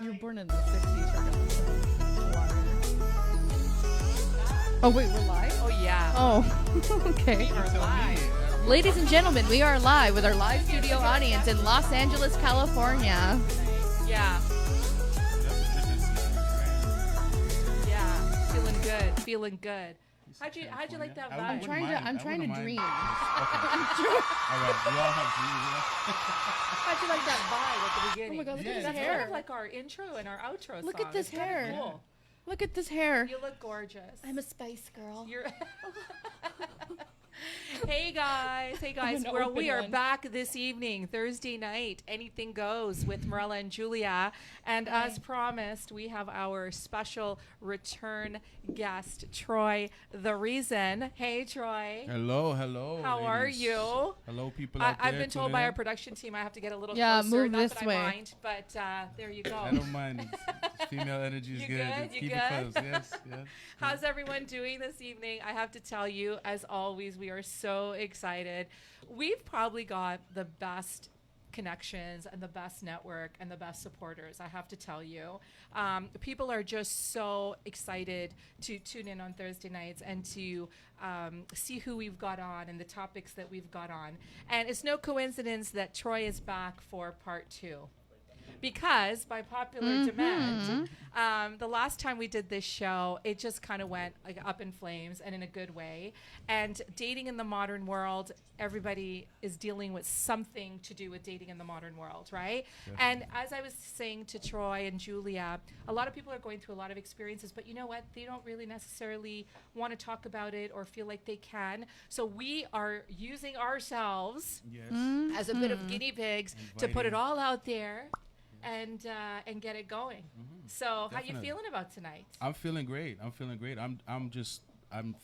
You were born in the 60s, Oh, wait, we're live? Oh, yeah. Oh, okay. We are live. Ladies and gentlemen, we are live with our live studio audience in Los Angeles, California. Yeah. Yeah. Feeling good. Feeling good. How'd you like that vibe? I'm trying to dream. All right, we all have dreams. How'd you like that vibe at the beginning? Oh my God, look at at this That's hair. kind of like our intro and our outro Look song. at this It's kinda hair. Cool. Look at this hair. You look gorgeous. I'm a spice girl. You're Hey guys, an we open are one. back this evening, Thursday night. Anything goes with Morella and Julia, and as promised, we have our special return guest, Troy The Reason. Hey, Troy. Hello, hello. How are ladies. you? Hello, people out there. I've been told by tuning our in. production team I have to get a little Yeah, closer. move Not this that way. I mind, but there you go. I don't mind. Female energy is You good. good? Just You keep good? it close. Yes, yes. How's everyone doing this evening? I have to tell you, as always, we are so excited. We've probably got the best connections and the best network and the best supporters, I have to tell you. People are just so excited to tune in on Thursday nights and to see who we've got on and the topics that we've got on. And it's no coincidence that Troy is back for part 2. Because by popular demand, the last time we did this show, it just kind of went like up in flames and in a good way. And dating in the modern world, everybody is dealing with something to do with dating in the modern world, right? And as I was saying to Troy and Julia, a lot of people are going through a lot of experiences, but you know what? They don't really necessarily want to talk about it or feel like they can. So we are using ourselves Yes. as a bit of guinea pigs to put it Inviting. all out there and get it going. So how you Definitely. feeling about tonight? I'm feeling great. I'm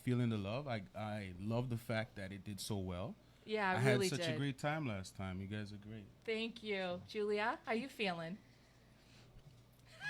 feeling the love. I love the fact that it did so well. Yeah, I I had really such did. a great time last time. You guys are great. Thank you. Julia, how you feeling?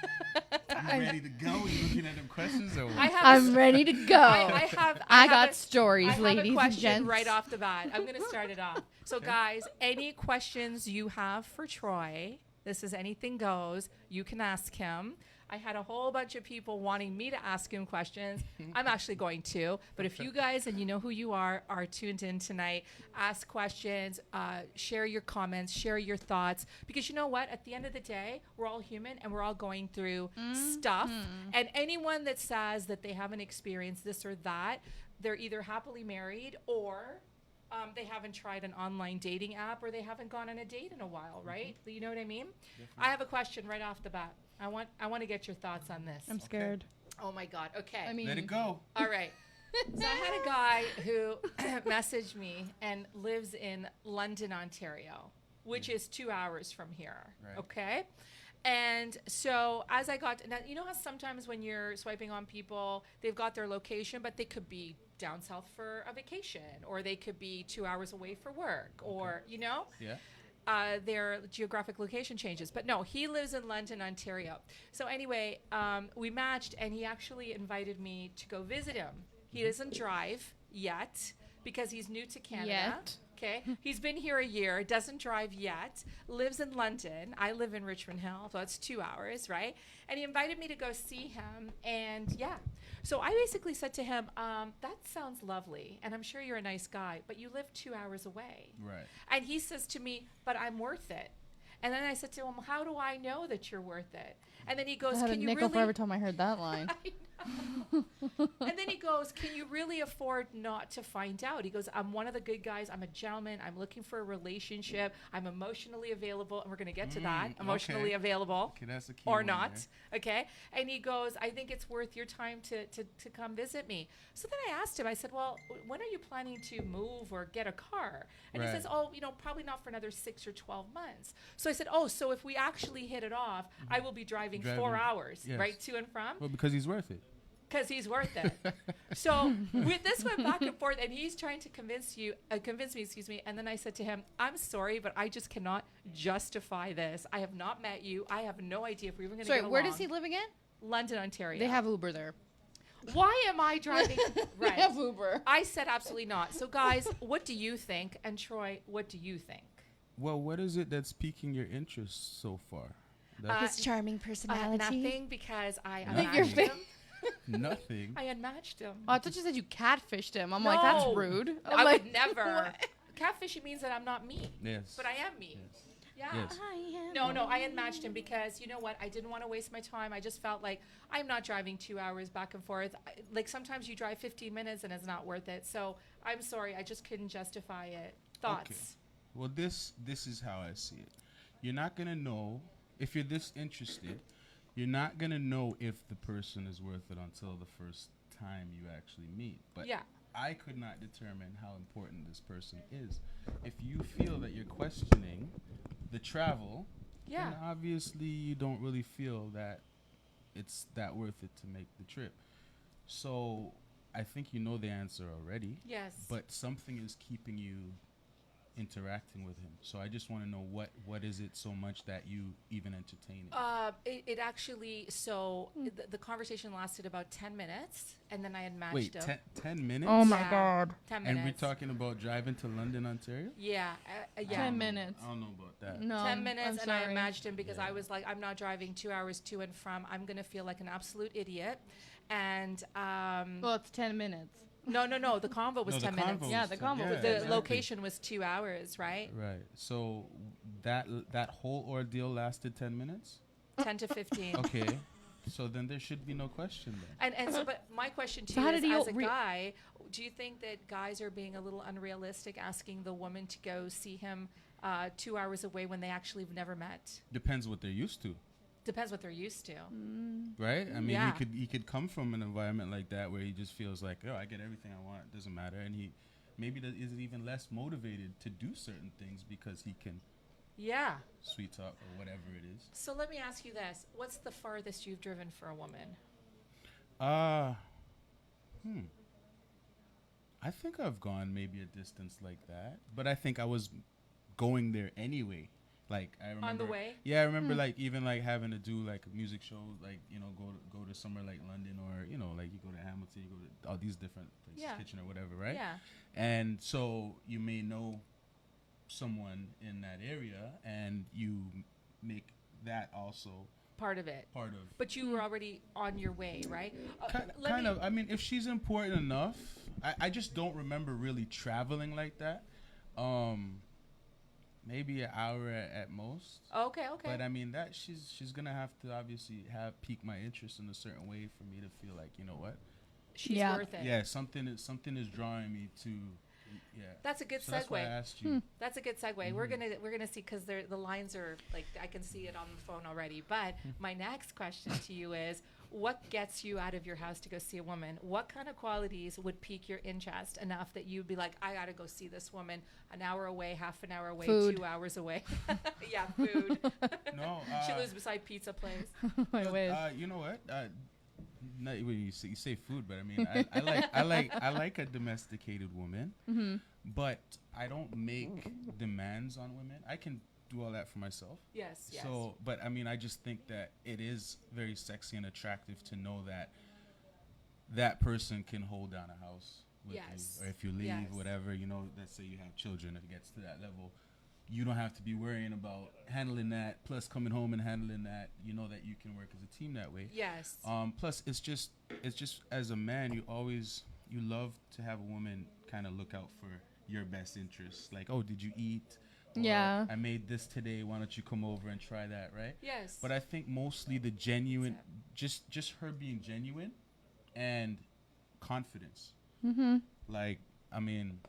You ready to go? You looking at them questions or what? I have I'm ready to go. I have got a- stories, I have ladies a and question gents. right off the bat. I'm going to start it off. So, guys, any questions you have for Troy, this is anything goes. You can ask him. I had a whole bunch of people wanting me to ask him questions. I'm actually going to. But if you guys, and you know who you are tuned in tonight, ask questions, share your comments, share your thoughts. Because you know what? At the end of the day, we're all human and we're all going through stuff. And anyone that says that they haven't experienced this or that, they're either happily married or they haven't tried an online dating app or they haven't gone on a date in a while, right? You know what I mean? I have a question right off the bat. I want to get your thoughts on this. I'm scared. Oh my God. Okay. I mean, Let it go. All right. So I had a guy who messaged me and lives in London, Ontario, which is 2 hours from here. Right. Okay. And so as I got, now, you know how sometimes when you're swiping on people, they've got their location, but they could be down south for a vacation, or they could be 2 hours away for work, or, you know? Yeah. Their geographic location changes. But no, he lives in London, Ontario. So anyway, we matched, and he actually invited me to go visit him. He doesn't drive yet because he's new to Canada. Yet. Okay. He's been here a year, doesn't drive yet, lives in London. I live in Richmond Hill, so that's 2 hours, right? And he invited me to go see him, and yeah. So I basically said to him, that sounds lovely, and I'm sure you're a nice guy, but you live 2 hours away. Right. And he says to me, but I'm worth it. And then I said to him, how do I know that you're worth it? And then he I goes, had a can you nickel really? for every time I heard that line. I know. And then he goes, can you really afford not to find out? He goes, I'm one of the good guys. I'm a gentleman. I'm looking for a relationship. I'm emotionally available. And we're going to get to that. Emotionally okay. available. Okay, that's the key Or one not. there. Okay. And he goes, I think it's worth your time to come visit me. So then I asked him, I said, well, when are you planning to move or get a car? And he Right. says, oh, probably not for another 6 or 12 months. So I said, oh, so if we actually hit it off, I will be driving 4 Driving, hours, yes. right, to and from? Well, because he's worth it. Because he's worth it. So this went back and forth, and he's trying to convince me, And then I said to him, I'm sorry, but I just cannot justify this. I have not met you. I have no idea if we're even going to get Sorry, along. where does he live again? London, Ontario. They have Uber there. Why am I driving? They Right. have Uber. I said absolutely not. So guys, what do you think? And Troy, what do you think? Well, what is it that's piquing your interest so far? That's His charming personality. Nothing, because I Nothing. Your unmatched face. him. nothing. I unmatched him. Oh, I thought you said you catfished him. I'm like, that's No. rude. I'm I like, would never. what? Catfishing means that I'm not me, Yes. but I am me. Yes. Yeah. Yes. No, I unmatched him because you know what? I didn't want to waste my time. I just felt like I'm not driving 2 hours back and forth. Like sometimes you drive 15 minutes and it's not worth it. So I'm sorry, I just couldn't justify it. Thoughts? Okay. Well, this is how I see it. You're not gonna know if you're this interested. You're not gonna know if the person is worth it until the first time you actually meet. But Yeah. I could not determine how important this person is. If you feel that you're questioning the travel, Yeah. then obviously you don't really feel that it's that worth it to make the trip. So I think you know the answer already, Yes. but something is keeping you interacting with him. So I just want to know what is it so much that you even entertain it? It actually, so the conversation lasted about 10 minutes and then I had matched Wait, him. 10 minutes? Oh my Yeah. God. 10 And minutes. we're talking about driving to London, Ontario? Yeah. Yeah. 10 minutes. I don't know about that. No. 10 minutes I'm and I sorry. matched him because Yeah. I was like, I'm not driving 2 hours to and from. I'm going to feel like an absolute idiot. And Well, it's 10 minutes. no. The convo was No, the 10 minutes. convo Yeah, was the 10 convo was The 10 minutes. location was 2 hours, right? Right. So that whole ordeal lasted 10 minutes? 10 to 15. Okay. So then there should be no question then. And so, but my question to So you how is, did he as a re- guy, do you think that guys are being a little unrealistic asking the woman to go see him 2 hours away when they actually have never met? Depends what they're used to, Depends what they're used to. right? I mean, Yeah. he could come from an environment like that where he just feels like, oh, I get everything I want, it doesn't matter, and he maybe is even less motivated to do certain things because he can Yeah. sweet talk or whatever it is. So let me ask you this. What's the farthest you've driven for a woman? I think I've gone maybe a distance like that, but I think I was going there anyway. Like I remember the way? Yeah, I remember like even like having to do like a music show, like go to somewhere like London or like you go to Hamilton, you go to all these different places, Yeah. Kitchener, whatever, right? Yeah. And so you may know someone in that area, and you make that also Part of it. part of. But you were already on your way, right? Let Kind me- of. I mean, if she's important enough, I just don't remember really traveling like that. Maybe an hour at most. Okay. But I mean that she's gonna have to obviously have pique my interest in a certain way for me to feel like, you know what? She's Yeah. worth it. Yeah, something is drawing me to. Yeah. That's a good So that's why I segue. asked you. That's a good segue. We're gonna see because the lines are like I can see it on the phone already. But my next question to you is, what gets you out of your house to go see a woman? What kind of qualities would pique your interest enough that you'd be like, I gotta go see this woman an hour away, half an hour away, Food. 2 hours away? Yeah, food. No. She lives beside pizza place. I wish. You know what? Not when you say food, but I mean I like a domesticated woman, but I don't make demands on women. I can do all that for myself. Yes. So, but I mean, I just think that it is very sexy and attractive to know that that person can hold down a house with Yes. you, or if you leave, Yes. whatever, let's say you have children, if it gets to that level, you don't have to be worrying about handling that, plus coming home and handling that. You know that you can work as a team that way. Yes. Plus, it's just as a man, you love to have a woman kind of look out for your best interests. Like, oh, did you eat? Or, Yeah. I made this today. Why don't you come over and try that, right? Yes. But I think mostly the genuine, just her being genuine, and confidence. Mm-hmm. Like, I mean,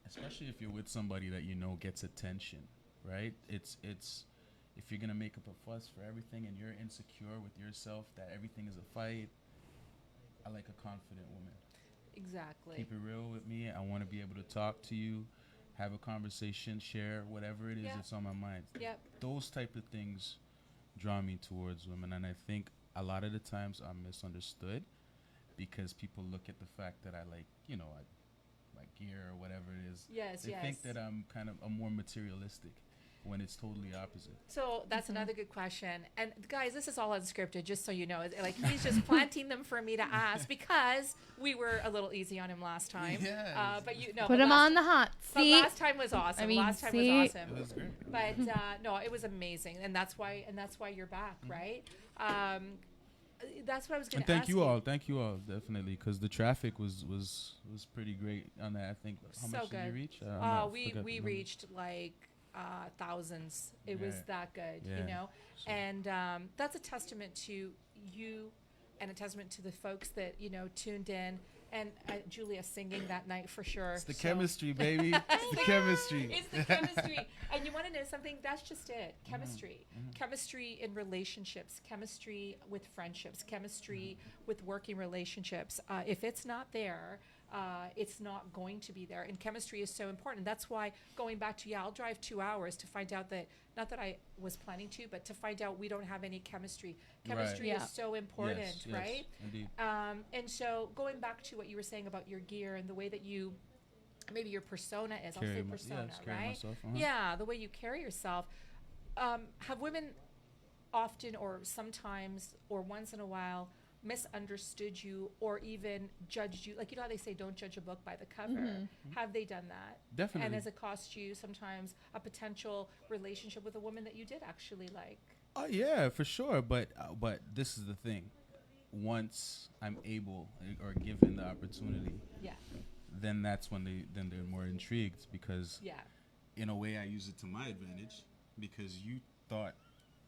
especially if you're with somebody that you know gets attention, right? It's if you're gonna make up a fuss for everything and you're insecure with yourself that everything is a fight. I like a confident woman. Exactly. Keep it real with me. I want to be able to talk to you, have a conversation, share whatever it is Yeah. that's on my mind. Yep. Those type of things draw me towards women, and I think a lot of the times I'm misunderstood because people look at the fact that I like, my gear or whatever it is. Yes. They Yes. think that I'm more materialistic. when it's totally opposite. So that's another good question. And guys, this is all unscripted, just so you know. Like, he's just planting them for me to ask because we were a little easy on him last time. Yeah. But you know, Put him on the hot But seat. last time was awesome. I mean, last time see? was awesome. It was great. But no, it was amazing, and that's why you're back, right? That's what I was going And to ask thank you all, definitely, because the traffic was pretty great on that. I think how So much did you good. reach? We reached like thousands. It was Yeah. that good, you Yeah. know. So- And that's a testament to you, and a testament to the folks that tuned in. And Julia singing that night for sure. It's the So- chemistry, baby. It's the chemistry. It's the chemistry. And you want to know something? That's just it. Chemistry. Chemistry in relationships, chemistry with friendships, chemistry with working relationships. If it's not there, it's not going to be there. And chemistry is so important. That's why going back to, I'll drive 2 hours to find out that, not that I was planning to, but to find out we don't have any chemistry. Chemistry Yeah. is so important, Yes, yes, right? Indeed. And so going back to what you were saying about your gear and the way that you, maybe your persona is, I'll say persona, just carry right? myself, Yeah, the way you carry yourself. Have women often or sometimes or once in a while misunderstood you or even judged you? Like, how they say don't judge a book by the cover. Have they done that? Definitely. And has it cost you sometimes a potential relationship with a woman that you did actually like? Oh yeah, for sure. But this is the thing. Once I'm able or given the opportunity, Yeah. then that's when they're more intrigued, because Yeah. in a way I use it to my advantage, because you thought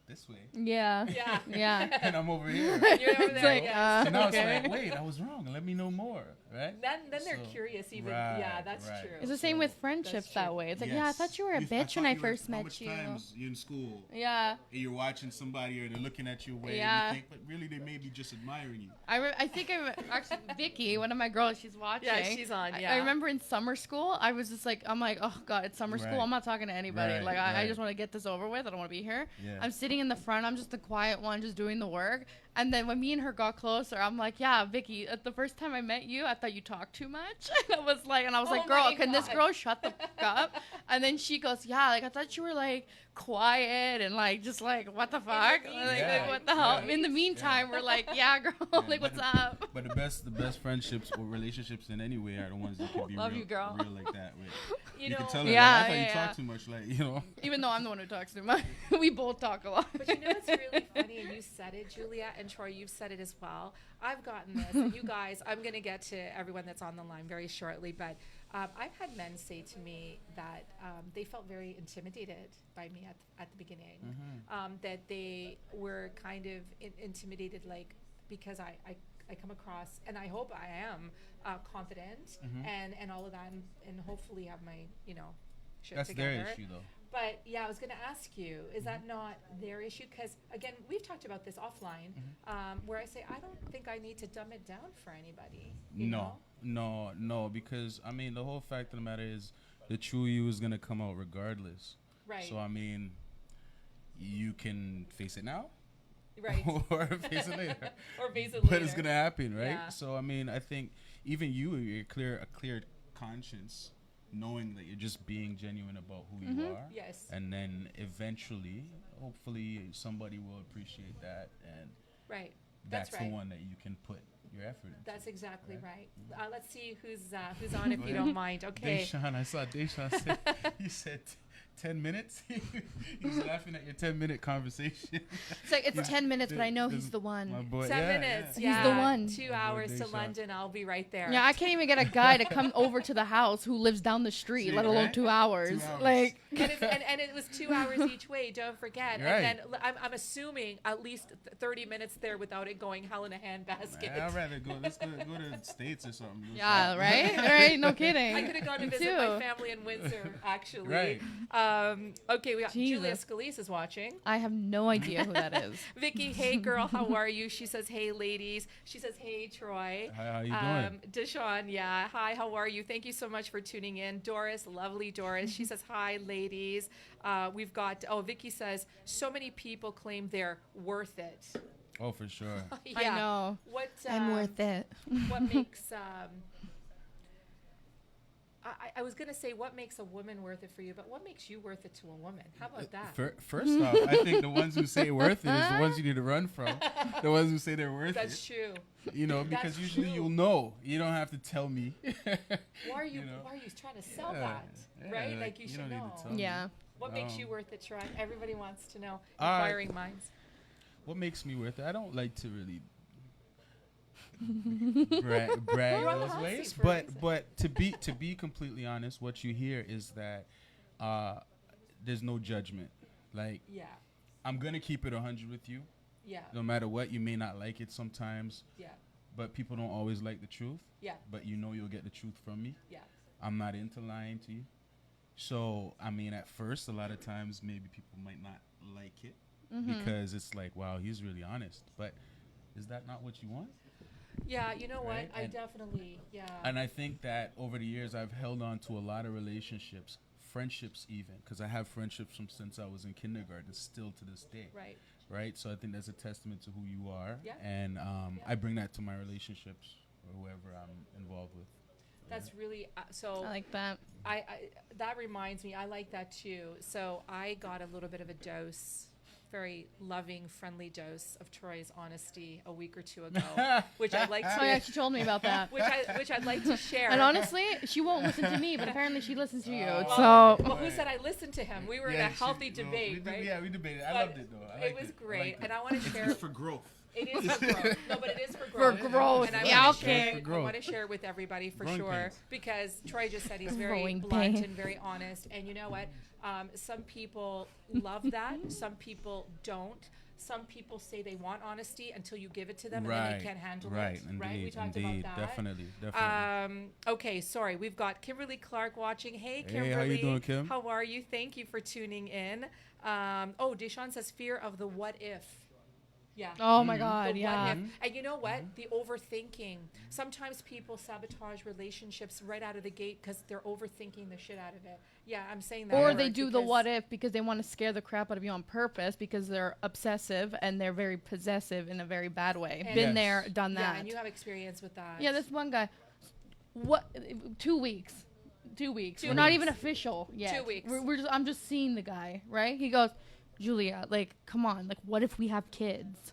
this way Yeah. Yeah. Yeah. and I'm over here. You're over It's there. like, yes. So now okay. it's like, wait, I was wrong. Let me know more, right? Then they're So- curious even. Right, Yeah, that's right. true. It's the same with friendships That's that true. way. It's like, yeah, I thought you were a bitch when I first met you. How much times you're in school Yeah. and you're watching somebody or they're looking at your way Yeah. and you think, but really they may be just admiring you. I think actually Vicky, one of my girls, she's watching. Yeah, she's on, I yeah. remember in summer school, I was just like, I'm like, oh god, it's summer school. Right. I'm not talking to anybody. Right, Like I right. just want to get this over with. I don't want to be here. Yeah. I'm sitting in the front. I'm just the quiet one, just doing the work. And then when me and her got closer, I'm like, yeah, Vicky, at the first time I met you, I thought you talked too much. And I was like, Oh girl, my can this God. girl shut the fuck up? And then she goes, yeah, like I thought you were like quiet and like just like what the fuck? Like, Yeah. what the hell? Right. In the meantime, we're like, yeah, girl, Yeah, like but what's the- up? But the best friendships or relationships in any way are the ones that can be Love real, you, girl. real like that. Wait. You You can know- tell her, Yeah, like, I thought yeah, you yeah. talk too much, like, you know. Even though I'm the one who talks too much, we both talk a lot. But you know what's really funny, and you said it, Julia, and Troy, you've said it as well. I've gotten this, and you guys, I'm going to get to everyone that's on the line very shortly, but I've had men say to me that they felt very intimidated by me at the beginning, that they were kind of intimidated, like, because I come across, and I hope I am confident and all of that, and hopefully have my, shit That's together. their issue, though. But yeah, I was going to ask you, is that not their issue? Because again, we've talked about this offline, where I say I don't think I need to dumb it down for anybody. You know? No, because I mean the whole fact of the matter is the true you is gonna come out regardless. Right. So I mean, you can face it now, Right. or face it later. Or face it But later. it's gonna happen, right? Yeah. So I mean, I think even you're a clear conscience, knowing that you're just being genuine about who you are. Yes. And then eventually, hopefully, somebody will appreciate that, and Right. that's That's right. the one that you can put your effort into. That's exactly Right. right. Let's see who's on, if you don't mind. Okay. Deshaun, I saw Deshaun said, he said 10 minutes. He's laughing at your 10-minute conversation. It's like, it's 10 minutes, but I know he's the My one. boy, 10 minutes. He's Yeah. the one. 2 My boy hours to Deshaun. London. I'll be right there. Yeah, I can't even get a guy to come over to the house who lives down the street, See, let alone right? 2 hours. 2 hours. Like, And it was 2 hours each way. Don't forget. Right. And then I'm assuming at least 30 minutes there without it going hell in a handbasket. I'd rather go. Let's go to the States or something. yeah, right? Right? No kidding. I could have gone to Me visit too. my family in Windsor, actually. Right. Okay, we got Julia Jesus. Scalise is watching. I have no idea who that is. Vicky, hey girl, how are you? She says, hey ladies. She says, hey Troy. How you doing? Deshaun, yeah. Hi, how are you? Thank you so much for tuning in. Doris, lovely Doris. She says, hi ladies. We've got, Vicky says, so many people claim they're worth it. Oh, for sure. I know. What, I'm worth it. what makes I was gonna say what makes a woman worth it for you, but what makes you worth it to a woman? How about that? First off, I think the ones who say worth it is the ones you need to run from. The ones who say they're worth That's it. true. You know, because That's usually true. you'll know. You don't have to tell me. Why are you know? Why are you trying to sell Yeah, that? yeah, Right? like, Like you you should don't need know. to tell me. Yeah. What makes you Um, worth it, Sharon? Everybody wants to know. All right. Inquiring minds. What makes me worth it? I don't like to really brag You're on the those hot ways, seat for a reason. but to be completely honest, what you hear is that there's no judgment. Like, Yeah. I'm gonna keep it 100 with you, Yeah. no matter what. You may not like it sometimes, Yeah. but people don't always like the truth. Yeah. But you know you'll get the truth from me. Yeah. I'm not into lying to you. So, I mean, at first, a lot of times, maybe people might not like it because it's like, wow, he's really honest. But is that not what you want? Yeah. You know Right? what? I And- definitely. Yeah. And I think that over the years, I've held on to a lot of relationships, friendships even, because I have friendships from since I was in kindergarten, still to this day. Right. Right? So I think that's a testament to who you are. Yeah. And Yeah. I bring that to my relationships or whoever I'm involved with. That's really so. I like that. I that reminds me. I like that too. So I got a little bit of a dose, very loving, friendly dose of Troy's honesty a week or two ago, which I'd like to. Oh yeah, she told me about that. Which I'd like to share. And honestly, she won't listen to me, but apparently she listens to you. Well, So who said I listened to him? We were in a healthy debate, right? Yeah, we debated. I But loved it though. I it liked was I great, liked and it. I want to It's share. good for growth. It is for growth. No, but it is for for growth. growth, And I yeah, want to okay. share. For I growth. want to share it with everybody for Growing sure, pains. because Troy just said he's very Growing blunt pain. and very honest. And you know what? Some people love that. Some people don't. Some people say they want honesty until you give it to them, and then they can't handle right, it. Indeed, Right? We talked indeed, about that. definitely. Okay, sorry. We've got Kimberly Clark watching. Hey, Kimberly. Hey, how you doing, Kim? How are you? Thank you for tuning in. Deshaun says fear of the what if. Yeah. oh my The God, what yeah. if. And you know what? The overthinking. Sometimes people sabotage relationships right out of the gate because they're overthinking the shit out of it. Yeah, I'm saying that. Or word they do the because- what if because they want to scare the crap out of you on purpose because they're obsessive and they're very possessive in a very bad way. And- Been Yes. there, done Yeah, that. and you have experience with that. Yeah, this one guy. What? 2 weeks. 2 weeks. 2 We're not weeks. even official yet. 2 weeks. I'm just seeing the guy, right? He goes, Julia, like, come on, like, what if we have kids?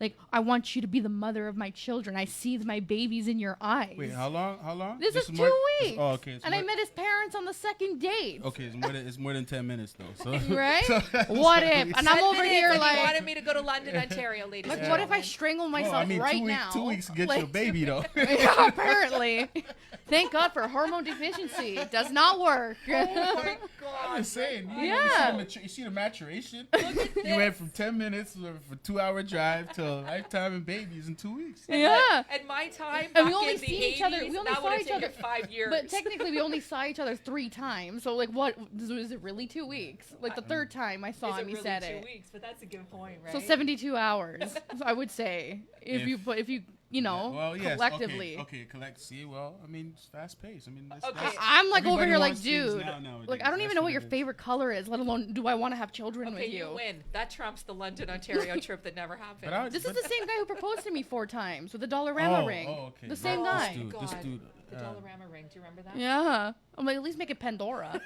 Like, I want you to be the mother of my children. I see my babies in your eyes. Wait, how long? How long? This is 2 more- weeks. Oh, okay. it's And I more- met his parents on the second date. Okay, it's more than 10 minutes though. So Right? so- What if? And I'm 10 over minutes here and like, you wanted me to go to London, Ontario, ladies like and what if I gentlemen. strangle myself Well, I mean, right 2 weeks, now? 2 weeks get Like- you a baby though. Yeah, apparently. Thank God for hormone deficiency. It does not work. Oh my I'm God. just saying. Yeah. You see the maturation? You went from 10 minutes for 2-hour drive to a lifetime and babies in 2 weeks. Yeah. At my time, And we back only in the see each other- 80s, we only that saw would have each taken other- 5 years. But technically, we only saw each other 3 times. So, like, what? Is it really 2 weeks? Like, the third time I saw Is him, it he really said 2 it. weeks? But that's a good point, right? So 72 hours, so I would say, if you Well, yes. collectively. Okay, collect. See, well, I mean, it's fast paced. I mean, that's, Okay. that's, I'm like over everybody here like, wants things dude, nowadays. like I don't even That's know what your it is. favorite color is, let alone do I want to have children Okay, with you you. win. That trumps the London, Ontario trip that never happened. But I would- This is but- the same guy who proposed to me 4 times with a Dollarama ring. okay. The same Oh, guy. This God. dude. The Dollarama ring. Do you remember that? Yeah. I'm like, at least make it Pandora.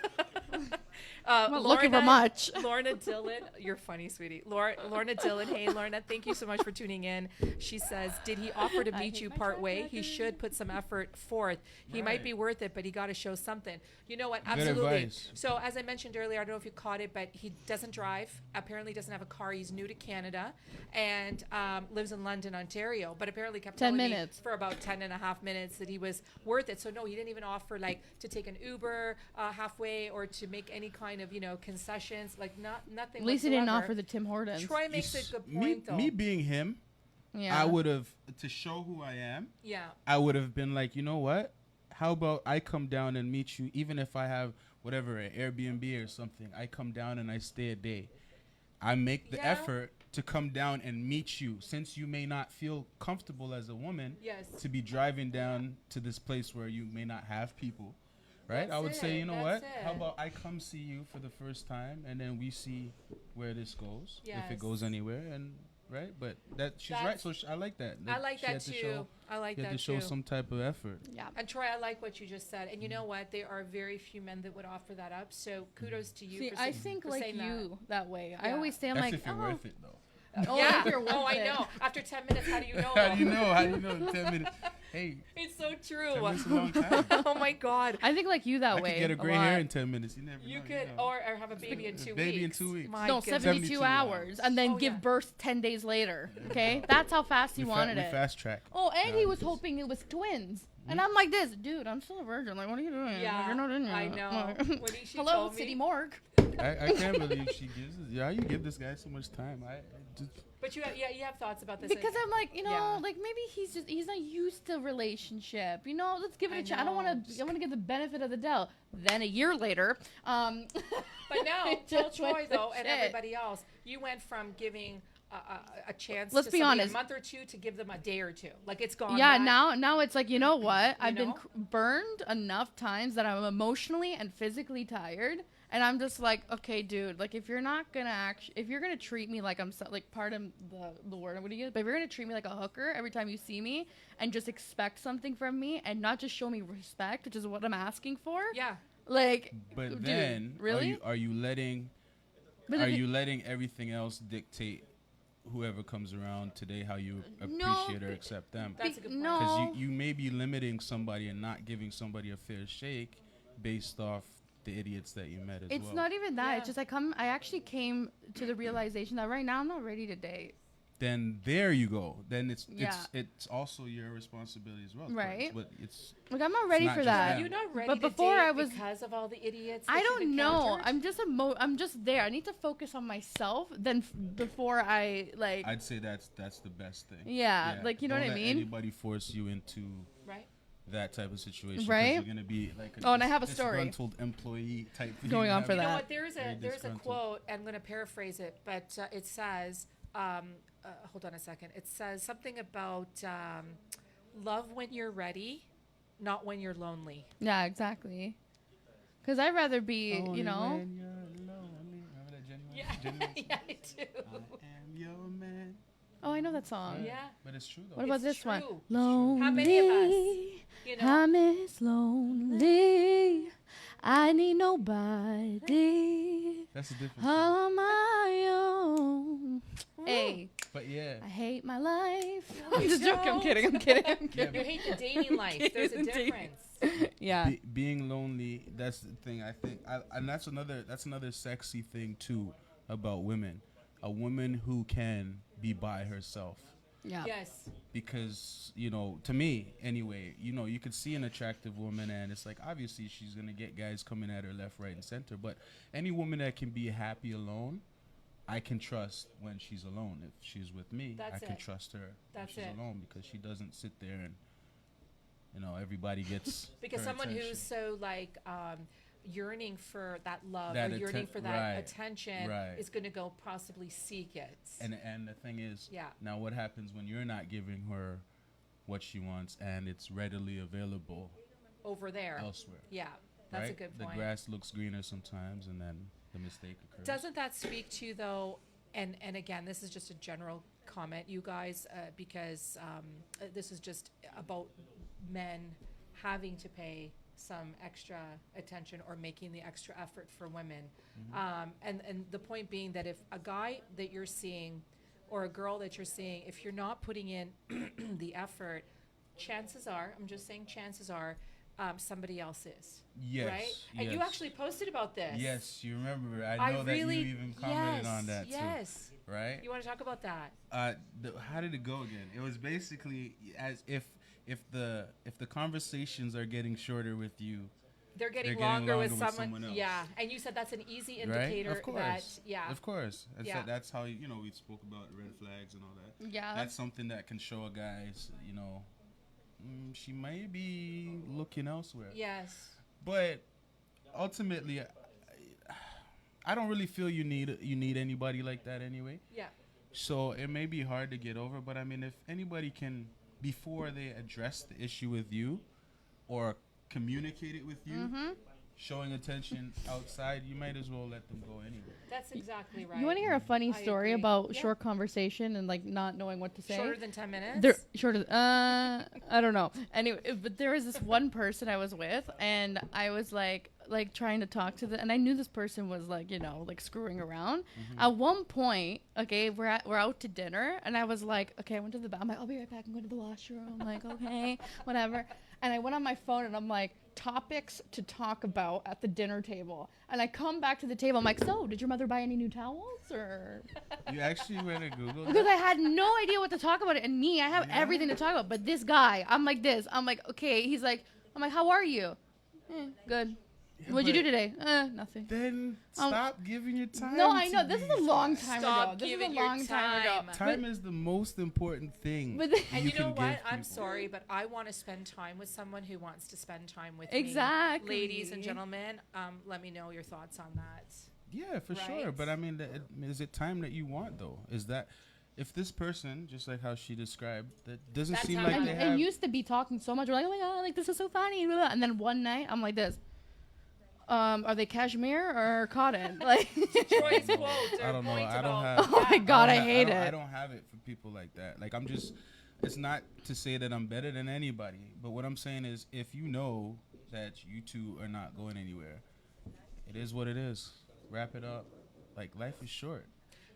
I'm not looking for much. Lorna Dillon, you're funny, sweetie. Lorna Dillon, hey Lorna, thank you so much for tuning in. She says, did he offer to I meet hate you my part track way? He record. should put some effort forth. He might Right. be worth it, but he got to show something. You know what? Good Absolutely. advice. So as I mentioned earlier, I don't know if you caught it, but he doesn't drive. Apparently doesn't have a car. He's new to Canada and lives in London, Ontario. But apparently kept 10 telling minutes. me for about 10 and a half minutes that he was worth it. So no, he didn't even offer like to take an Uber halfway or to make any kind of concessions. Like nothing. At least he didn't whatsoever. offer the Tim Hortons. Troy makes a good me, point though. me being him, Yeah. I would have, to show who I am, Yeah. I would have been like, you know what? How about I come down and meet you, even if I have whatever, an Airbnb or something. I come down and I stay a day. I make the Yeah. effort to come down and meet you, since you may not feel comfortable as a woman Yes. to be driving down to this place where you may not have people. Right? That's I would say, it, you know that's what? How it. about I come see you for the first time and then we see where this goes, if Yes. it goes anywhere, and right? But that she's right. That's- So I like that. I like she that had to too. show- I like You that had to show too. some type of effort. Yeah. And Troy, I like what you just said. And you know what? There are very few men that would offer that up. So kudos to you. See, for I saying- think for like saying you that way. I Yeah. always say, I'm That's like, if you're oh, worth it, though. oh, Yeah. if you're worth Oh, I it. know. After 10 minutes, how do you know? How do you know? How do you know in 10 minutes? Hey, It's so 10 true. minutes is a long time. Oh my God. I think like you that I way. could get a gray lot. hair in 10 minutes. You never You know. could, know. or have a baby in 2 weeks. Baby in 2 weeks. My No, goodness. 72 72 hours, and then Oh, give yeah. birth 10 days later. Okay, that's how fast he wanted we it. fast track. Oh, and Yeah, he was because- hoping it was twins. And I'm like this, dude, I'm still a virgin. Like, what are you doing? Like, Yeah, you're not in I yet. know. Like, When she hello, told City me, Morgue. I can't believe she gives us. Yeah, you give this guy so much time. I just but you have thoughts about this. Because I'm like, Yeah. like maybe he's not used to relationship. Let's give it I a chance. I don't want know. to. I want to get the benefit of the doubt. Then a year later, But now, it tell just Troy went though, to and shit. everybody else, you went from giving a chance. Let's to be somebody honest. A month or two to give them a day or two. Like it's gone. yeah, back. now it's like, you know what? I've been know? burned enough times that I'm emotionally and physically tired, and I'm just like, okay, dude, like if you're not gonna if you're gonna treat me like I'm like, pardon the word, what do you use? But if you're gonna treat me like a hooker every time you see me and just expect something from me and not just show me respect, which is what I'm asking for, Yeah. like, But dude, then, really? are you letting But are if you letting everything else dictate whoever comes around today how you No, appreciate or accept them? That's a good point. no. Because you may be limiting somebody and not giving somebody a fair shake based off the idiots that you met as It's well. not even that. Yeah. It's just I actually came to the realization that right now I'm not ready to date. Then there you go. Then it's Yeah. it's also your responsibility as well. of course. Right. But it's Like I'm not ready not for just that. them. You're not ready But to before date I was- because of all the idiots. I that you've don't know. encountered? I'm just there. I need to focus on myself then before I like. I'd say that's the best thing. Yeah, like, you know Don't what I let mean? Anybody force you into right. that type of situation, 'cause Right? You're gonna be like Oh, and I have a story. disgruntled employee type thing. Going on You for have- You know that. what? There's Very a disgruntled. quote. I'm going to paraphrase it, but it says, hold on a second. It says something about love when you're ready, not when you're lonely. Yeah, exactly. Because I'd rather be, Only you know. when you're lonely. Remember that Genuine? Yeah, Genuine? yeah, I do. I am your man. Oh, I know that song. Yeah. But it's true though. What about It's this one? true. Lonely. How many of us, you know? I miss lonely. I need nobody. That's the difference. All on my own. Hey, But yeah, I hate my life. No, I'm you just joking. I'm don't. kidding. I'm kidding. I'm You kidding. hate the dating life. There's a Dating. difference. Yeah. being lonely. That's the thing. I think, and that's another sexy thing too about women. A woman who can be by herself. Yeah. Yes. Because, to me anyway, you could see an attractive woman and it's like obviously she's gonna get guys coming at her left, right, and center. But any woman that can be happy alone, I can trust when she's alone. If she's with me, That's I can it. trust her That's when she's it. alone because she doesn't sit there and everybody gets Because her someone attention. who's so like yearning for that love That or yearning for that right, attention right. is going to go possibly seek it. And the thing is, Yeah. now what happens when you're not giving her what she wants and it's readily available Over there. elsewhere? Yeah, that's a right? good The point. grass looks greener sometimes, and then the mistake occurs. Doesn't that speak to though? And again, this is just a general comment, you guys, because this is just about men having to pay some extra attention or making the extra effort for women. And the point being that if a guy that you're seeing or a girl that you're seeing, if you're not putting in the effort, chances are, I'm just saying chances are, somebody else is. Yes. Right? And you yes. actually posted about this. Yes, you remember. I know that really, you even commented on that yes. too, right? You want to talk about that? How did it go again? It was basically as if the conversations are getting shorter with you, They're getting, getting longer, with longer with someone. someone else. Yeah, and you said that's an easy right? indicator Of course. that yeah. Of course. Yeah. That's how we spoke about red flags and all that. Yeah. That's something that can show a guy's, she may be looking elsewhere. Yes. But ultimately, I don't really feel you need anybody like that anyway. Yeah. So it may be hard to get over, but I mean, if anybody can, before they address the issue with you or communicate it with you, showing attention outside, you might as well let them go anyway. That's exactly right. You want to hear a funny I story agree. about Yeah. short conversation and like not knowing what to say? Shorter than 10 minutes? They're shorter. I don't know. Anyway, but there was this one person I was with, and I was like trying to talk to them, and I knew this person was like, you know, like screwing around. At one point, okay, we're out to dinner, and I was like, okay, I went to the bathroom. I'm like, I'll be right back. I'm going to the washroom. I'm like, okay, whatever. And I went on my phone, and I'm like, topics to talk about at the dinner table. And I come back to the table. I'm like, so did your mother buy any new towels or? You actually went to Google Because that? I had no idea what to talk about. And me, I have Yeah. everything to talk about. But this guy, I'm like this. I'm like, okay. He's like, I'm like, how are you? Good. Yeah, What'd you do but today? Nothing. Then stop giving your time. No, I to know. This is a these long guys. time Stop ago. This is a giving your long time ago. time. Time is the most important thing. But And you know can what? give I'm people. sorry, but I want to spend time with someone who wants to spend time with Exactly. me. Ladies and gentlemen, let me know your thoughts on that. Yeah, for sure. Right? But I mean, is it time that you want though? Is that if this person, just like how she described, that doesn't That's seem how like I and, they am. have. and used to be talking so much. We're like, oh my god, like this is so funny. Blah, blah. And then one night, I'm like this. Are they cashmere or cotton? Like, Troy's quote. I don't know. I pointable. don't have. oh my god, I don't ha- hate don't- it. I don't have it for people like that. Like I'm just. It's not to say that I'm better than anybody, but what I'm saying is, if you know that you two are not going anywhere, it is what it is. Wrap it up. Like life is short.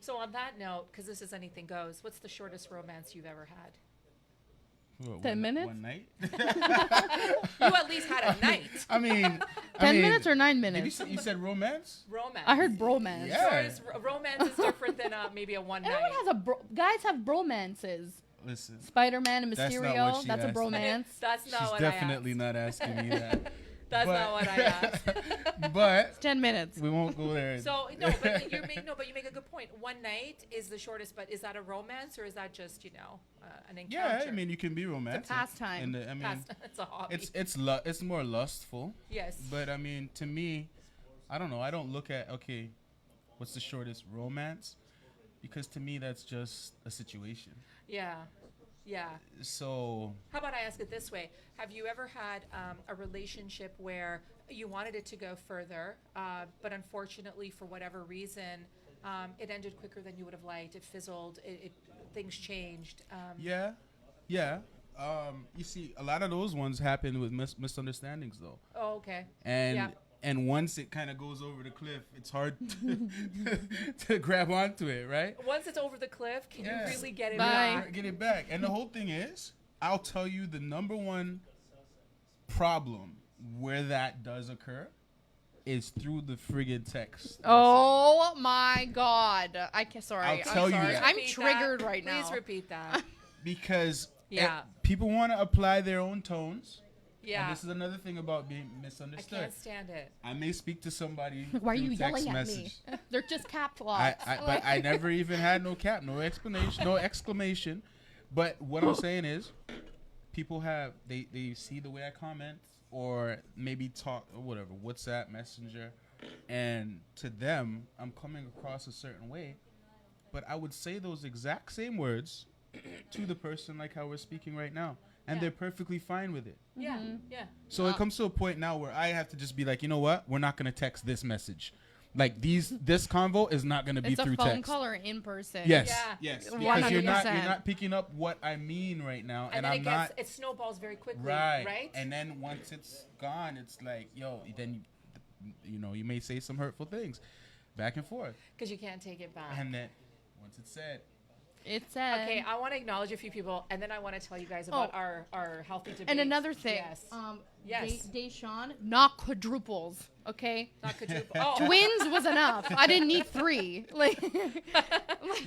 So on that note, because this is anything goes, what's the shortest romance you've ever had? What, 10 minutes? One night. You at least had a night. I mean, 10 minutes or 9 Did minutes? you said romance? Romance. I heard bromance. Yeah. Shortest romance is different than maybe a one Everyone night. has a guys have bromances. Listen, Spider-Man and That's not what Mysterio. she That's a asked. bromance. That's not she's what definitely I asked. not asking me that. That's But- not what I asked. But 10 minutes. we won't go there. So but you make a good point. One night is the shortest, but is that a romance or is that just an encounter? yeah, I mean you can be romantic. pastime. And I mean, it's a hobby. it's more lustful. Yes. But I mean, to me, I don't know. I don't look at okay, what's the shortest romance? Because to me, that's just a situation. Yeah. Yeah. So How about I ask it this way? Have you ever had a relationship where you wanted it to go further, but unfortunately, for whatever reason, it ended quicker than you would have liked? It fizzled. Things changed. yeah. You see, a lot of those ones happen with misunderstandings, though. Oh, okay. And Yeah. and once it kind of goes over the cliff, it's hard to grab onto it, right? Once it's over the cliff, can Yeah. you really get it Bye. back? Get it back. And the whole thing is, I'll tell you the number one problem where that does occur is through the friggin' text. Oh my god. Sorry. I'll tell I'm you sorry. that. I'm Repeat triggered that. right now. Please repeat that. Because Yeah. people want to apply their own tones. Yeah. And this is another thing about being I misunderstood. can't stand it. I may speak to somebody Why are through you text yelling at message. me? They're just caps locks. But I never even had no cap, no explanation, no exclamation. But what I'm saying is, people have they see the way I comment or maybe talk or whatever, WhatsApp, Messenger, and to them I'm coming across a certain way. But I would say those exact same words to the person like how we're speaking right now, and Yeah. they're perfectly fine with it. Yeah. Mm-hmm. Yeah. So it comes to a point now where I have to just be like, you know what? We're not gonna text this message. Like this convo is not gonna be it's a through phone text. call or in person. Yes, Yeah. yes. Because 100%. you're not picking up what I mean right now, And and then I'm not it snowballs very quickly, right. right? And then once it's gone, it's like, yo, then you may say some hurtful things, back and forth, Because you can't take it back. and then once it's said, It's said. Okay, I want to acknowledge a few people, and then I want to tell you guys about Oh. our healthy debate. and another thing. Yes. Yes. Deshaun, not quadruples. Okay. Not quadruple. Oh, Twins was enough. I didn't need 3. Like,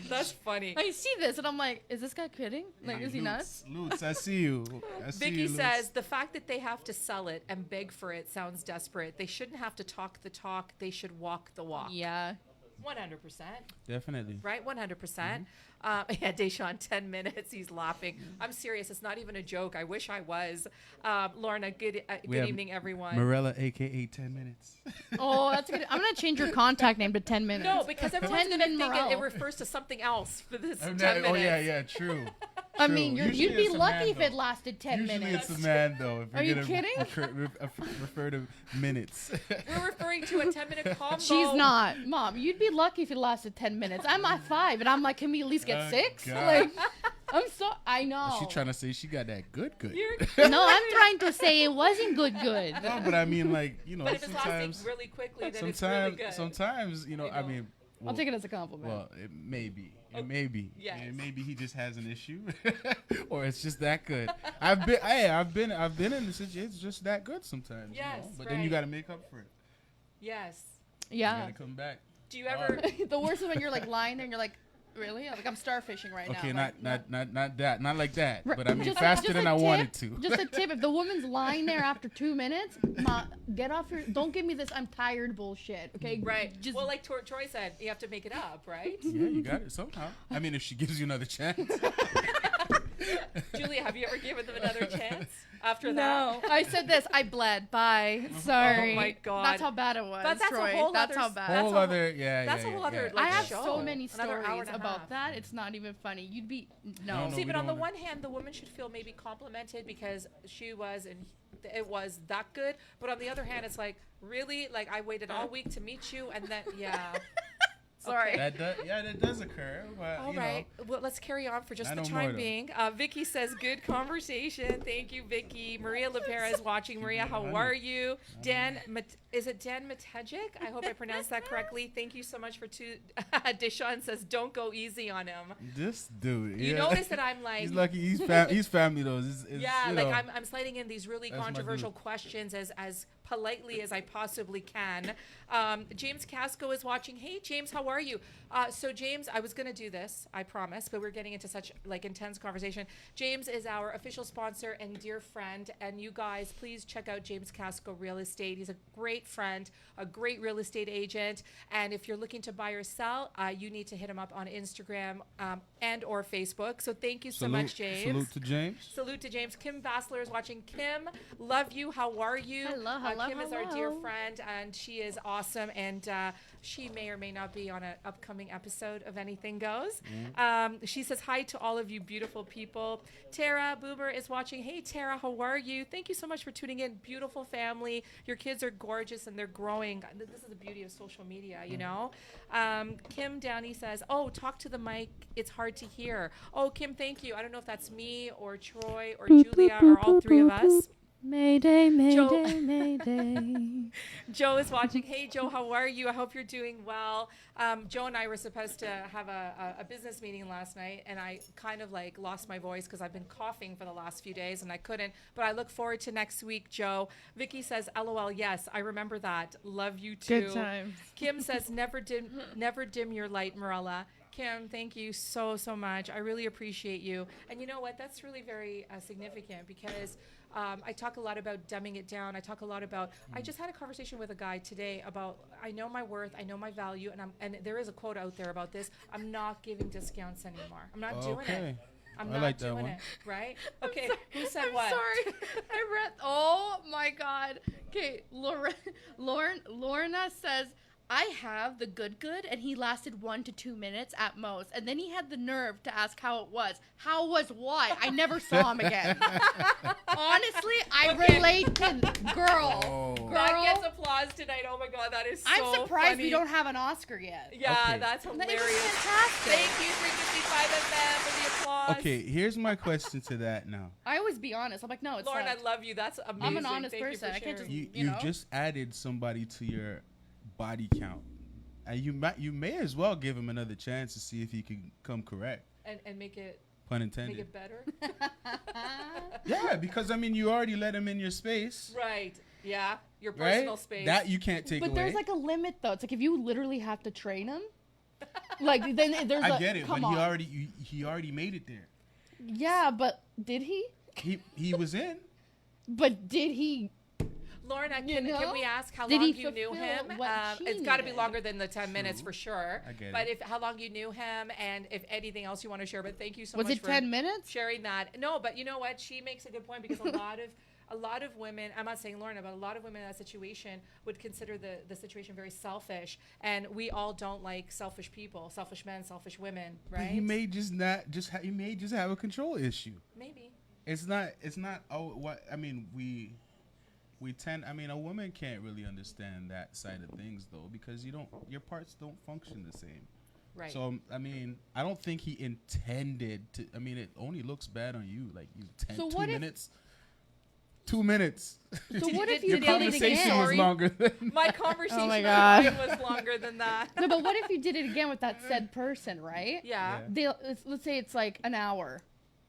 that's funny. I see this and I'm like, is this guy kidding? Like, is he nuts? Lutz, I see you. I see Vicky you, Lutz. says the fact that they have to sell it and beg for it sounds desperate. They shouldn't have to talk the talk. They should walk the walk. Yeah. 100%. Definitely. Right? 100%. percent Yeah, Deshaun, 10 minutes. He's laughing. I'm serious. It's not even a joke. I wish I was. Lorna, good We have evening, everyone. Morella, aka 10 minutes. Oh, that's good. I'm gonna change your contact name to 10 minutes. No, because everyone's 10 going to think Morel. it refers to something else for this 10 Oh minutes. yeah, true. I True. mean, Usually you'd be it's a lucky man, if though. it lasted 10 Usually minutes. it's a man though. If Are you're you gonna kidding? refer to minutes. We're referring to a 10-minute combo. She's not. Mom, you'd be lucky if it lasted 10 minutes. I'm at 5, and I'm like, can we at least get Oh, 6? God. Like, I know. She trying to say she got that good. You're No, I'm trying to say it wasn't good. No, but I mean, like, you know, But if it's lasting sometimes, really quickly, then it's really good. sometimes, you know, I I know. mean, I'll take it as a compliment. well, it may be. Oh, It may be. yes. And maybe he just has an issue, or it's just that good. I've been in the situation. It's just that good sometimes. Yes, you know? But then you right. got to make up for it. Yes. You yeah. got to come back. Do you ever? The worst is when you're like lying there and you're like, really? Like, I'm starfishing right now. Okay, Like, not that, not like that. Right. But I mean, Just- faster just than a I tip, wanted to. Just a tip: if the woman's lying there after 2 minutes, get off your. Don't give me this. I'm tired bullshit. Okay. Right. Just Well, like Troy said, you have to make it up, right? Yeah, you got it somehow. I mean, if she gives you another chance. Julia, have you ever given them another chance after no. that? I said this. I bled. Bye. Sorry. Oh my God. That's how bad it was. But that's a Troy. whole That's other how s- bad. That's Whole a other, yeah, that's yeah, a whole yeah, other, yeah. like, I have show. so many Another hour stories and a about half. that. It's not even funny. You'd be No, no. See, we but on the don't- one hand, the woman should feel maybe complimented because she was and it was that good. But on the other hand, it's like, really? Like, I waited all week to meet you, and then, yeah. Sorry. That does occur. But, All you right. Well, let's carry on for just I the know time more, though. being. Vicky says, good conversation. Thank you, Vicky. Maria LaPera is watching. Maria, how I know. are you? Dan, is it Dan Matejic? I hope I pronounced that correctly. Thank you so much for Deshaun says, don't go easy on him. know, this dude. You yeah. notice that I'm like, He's lucky. He's family though. yeah, you like know. I'm sliding in these really That's my controversial dude. questions as politely as I possibly can. James Casco is watching. Hey, James, how are you? So James, I was going to do this, I promise, but we're getting into such like intense conversation. James is our official sponsor and dear friend, and you guys, please check out James Casco Real Estate. He's a great friend, a great real estate agent, and if you're looking to buy or sell, you need to hit him up on Instagram and or Facebook. So thank you so much, James. Salute to James. Salute to James. Kim Bassler is watching. Kim, love you. How are you? Hello, hello, Kim is our dear hello. friend, and she is awesome. And she may or may not be on an upcoming episode of Anything Goes. She says hi to all of you beautiful people. Tara Boomer is watching. Hey, Tara, how are you? Thank you so much for tuning in. Beautiful family. Your kids are gorgeous and they're growing. This is the beauty of social media, you know? Kim Downey says, oh, talk to the mic. It's hard to hear. Oh, Kim, thank you. I don't know if that's me or Troy or Julia or all three of us. Mayday, Joe- mayday. Joe is watching. Hey, Joe, how are you? I hope you're doing well. Joe and I were supposed to have a business meeting last night, and I kind of like lost my voice because I've been coughing for the last few days, and I couldn't. But I look forward to next week, Joe. Vicky says, LOL, yes, I remember that. Love you too. Good times. Kim says, never dim your light, Marella. Kim, thank you so much. I really appreciate you. And you know what? That's really very significant because I talk a lot about dumbing it down. I talk a lot about. I just had a conversation with a guy today about. I know my worth. I know my value, and there is a quote out there about this. I'm not giving discounts anymore. I'm not doing it. Okay. I'm I not like that doing one. it. Right? Okay. Who said I'm what? sorry. I read. Oh my God. Okay, Lorna says, I have the good, and he lasted 1 to 2 minutes at most. And then he had the nerve to ask how it was. How was what? I never saw him again. Honestly, I Okay. relate to girl. Oh. That Girl. gets applause tonight. Oh my God, that is so I'm surprised funny. we don't have an Oscar yet. Yeah, Okay. that's That hilarious. is fantastic. Thank you, 355 FM, for the applause. Okay, here's my question to that now. I always be honest. I'm like, no, it's Lauren, I not. love you. That's amazing. I'm an honest Thank you person. for I can't sharing. just- You know? just added somebody to your body count, and you may as well give him another chance to see if he can come correct. and make it Pun intended. better. Yeah, because I mean, you already let him in your space, Right. Yeah. Your right? personal space. That you can't take But away. there's like a limit though. It's like if you literally have to train him, like then there's I a, get it, but come on. he already made it there. Yeah, but did he? He was in. But did he? Lauren, You can know? we ask how Did long he you knew fulfill him? what she It's got to be needed? longer than the 10 minutes for sure. I get But it. how long you knew him and if anything else you want to share. But thank you so Was much it for 10 minutes? sharing that. No, but you know what? She makes a good point because a lot of a lot of women, I'm not saying Lorna, but a lot of women in that situation would consider the situation very selfish. And we all don't like selfish people, selfish men, selfish women, But right? he may just not just he may just have a control issue. Maybe. It's not. Oh, what I mean, we tend. I mean, a woman can't really understand that side of things though, because your parts don't function the same. Right. So I mean, I don't think he intended to. I mean, it only looks bad on you. Like you So 2 what if- minutes. 2 minutes. So what if Your you did it conversation again? was longer than. My conversation Oh my God. was longer than that. No, but what if you did it again with that said person, right? Yeah. Let's say it's like an hour.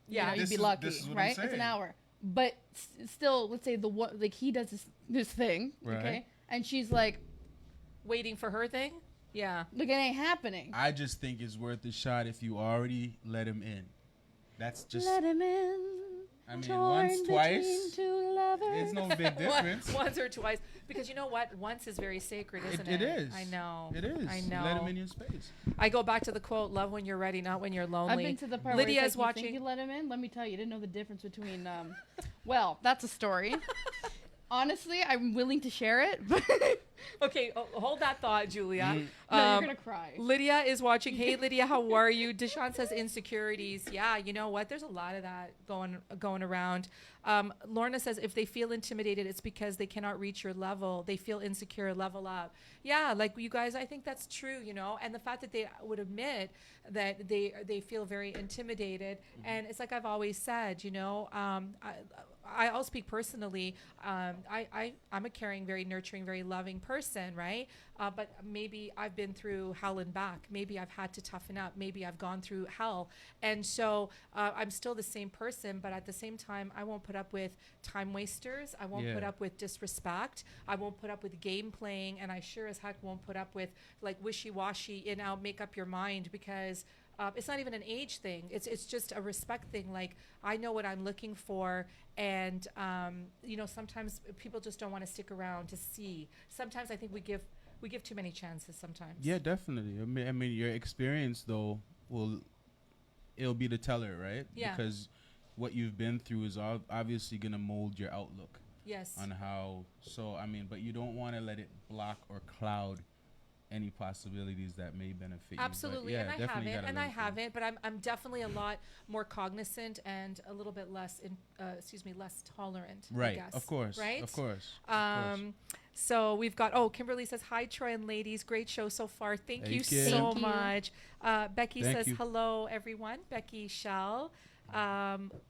Yeah. You'd This be is- lucky, this is what I'm right? It's an saying. hour. But still, let's say like he does this thing, Right. okay? And she's like, Waiting for her thing? Yeah. look, it ain't happening. I just think it's worth a shot if you already let him in. That's just. Let him in. I mean, torn once, between twice. two lovers. It's no big difference. Once or twice. Because you know what? Once is very sacred, isn't it? It is. I know. It is. I You know. let him in your space. I go back to the quote, love when you're ready, not when you're lonely. I've been to the part Lydia where is it's like, watching. You think you let him in? Let me tell you, you didn't know the difference between. Well, that's a story. Honestly, I'm willing to share it. But Okay, hold that thought, Julia. Mm. no, you're gonna cry. Lydia is watching. Hey, Lydia, how are you? Deshaun says insecurities. Yeah, you know what? There's a lot of that going around. Lorna says if they feel intimidated, it's because they cannot reach your level. They feel insecure. Level up. Yeah, like you guys, I think that's true. You know, and the fact that they would admit that they feel very intimidated, and it's like I've always said. You know, I'll speak personally. I'm a caring, very nurturing, very loving person, right? But maybe I've been through hell and back. Maybe I've had to toughen up. Maybe I've gone through hell. And so I'm still the same person, but at the same time, I won't put up with time wasters. I won't put Yeah. up with disrespect. I won't put up with game playing. And I sure as heck won't put up with like wishy-washy, in, out, make up your mind, because it's not even an age thing. It's just a respect thing. Like I know what I'm looking for, and you know, sometimes people just don't want to stick around to see. Sometimes I think we give too many chances. Sometimes. Yeah, definitely. I mean, your experience though it'll be the teller, right? Yeah. Because what you've been through is obviously gonna mold your outlook Yes. on how. So I mean, but you don't want to let it block or cloud any possibilities that may benefit Absolutely, you. and I definitely haven't, gotta and let I it go. haven't, but I'm definitely a lot more cognizant and a little bit less less tolerant. I Right. guess, Of course. Right. Of course. Of course. So we've got, Kimberly says, hi, Troy and ladies. Great show so far. Thank you Thank you. so Thank you. much. Becky Thank says, you. hello, everyone. Becky Shell.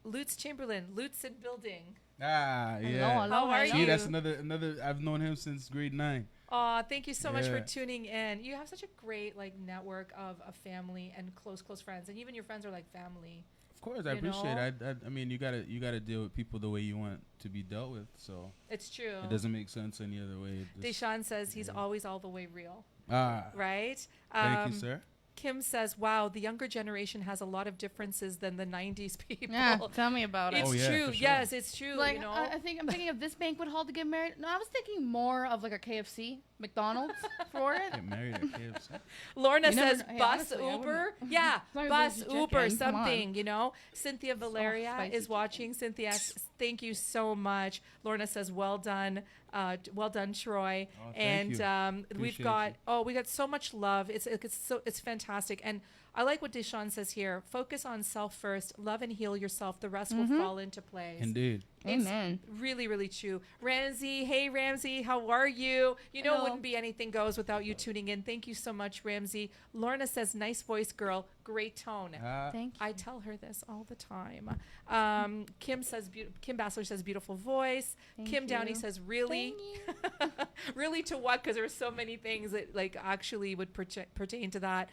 Lutz Chamberlain, Lutz in building. Ah, Hello, yeah. hello, How are hello. you? See, that's another. I've known him since grade 9. Aw, thank you so much for Yeah. tuning in. You have such a great network of family and close friends, and even your friends are like family. Of course, I You appreciate know? it. I mean, you gotta deal with people the way you want to be dealt with. So It's true. it doesn't make sense any other way. It just- Deshaun says he's yeah. always all the way real, Ah, right? thank you, sir. Kim says, wow, the younger generation has a lot of differences than the 90s people. Yeah, tell me about it. It's Oh, yeah, true. for sure. Yes, it's true. Like you know? I think I'm thinking of this banquet hall to get married. No, I was thinking more of like a KFC, McDonald's for it. Get married at KFC. Lorna You never says know. Hey, bus, honestly, I Uber. wouldn't- Yeah, Sorry, bus, just Uber, checking. Come on. something, you know. Cynthia Valeria spicy is watching. Cynthia, thank you so much. Lorna says, well done. Well done, Troy. Oh, thank And you. we've Appreciate got we got so much love. It's fantastic. And I like what Deshaun says here. Focus on self first. Love and heal yourself. The rest will fall into place. Indeed. It's Amen. really, really true. Ramsey, hey Ramsey, how are you? You know, it Hello. wouldn't be anything goes without you tuning in. Thank you so much, Ramsey. Lorna says, nice voice, girl. Great tone. Ah, Thank you. I tell her this all the time. Kim Bassler says, beautiful voice. Thank Kim Downey you. says, really? Really to what? Because there's so many things that like actually would pertain to that.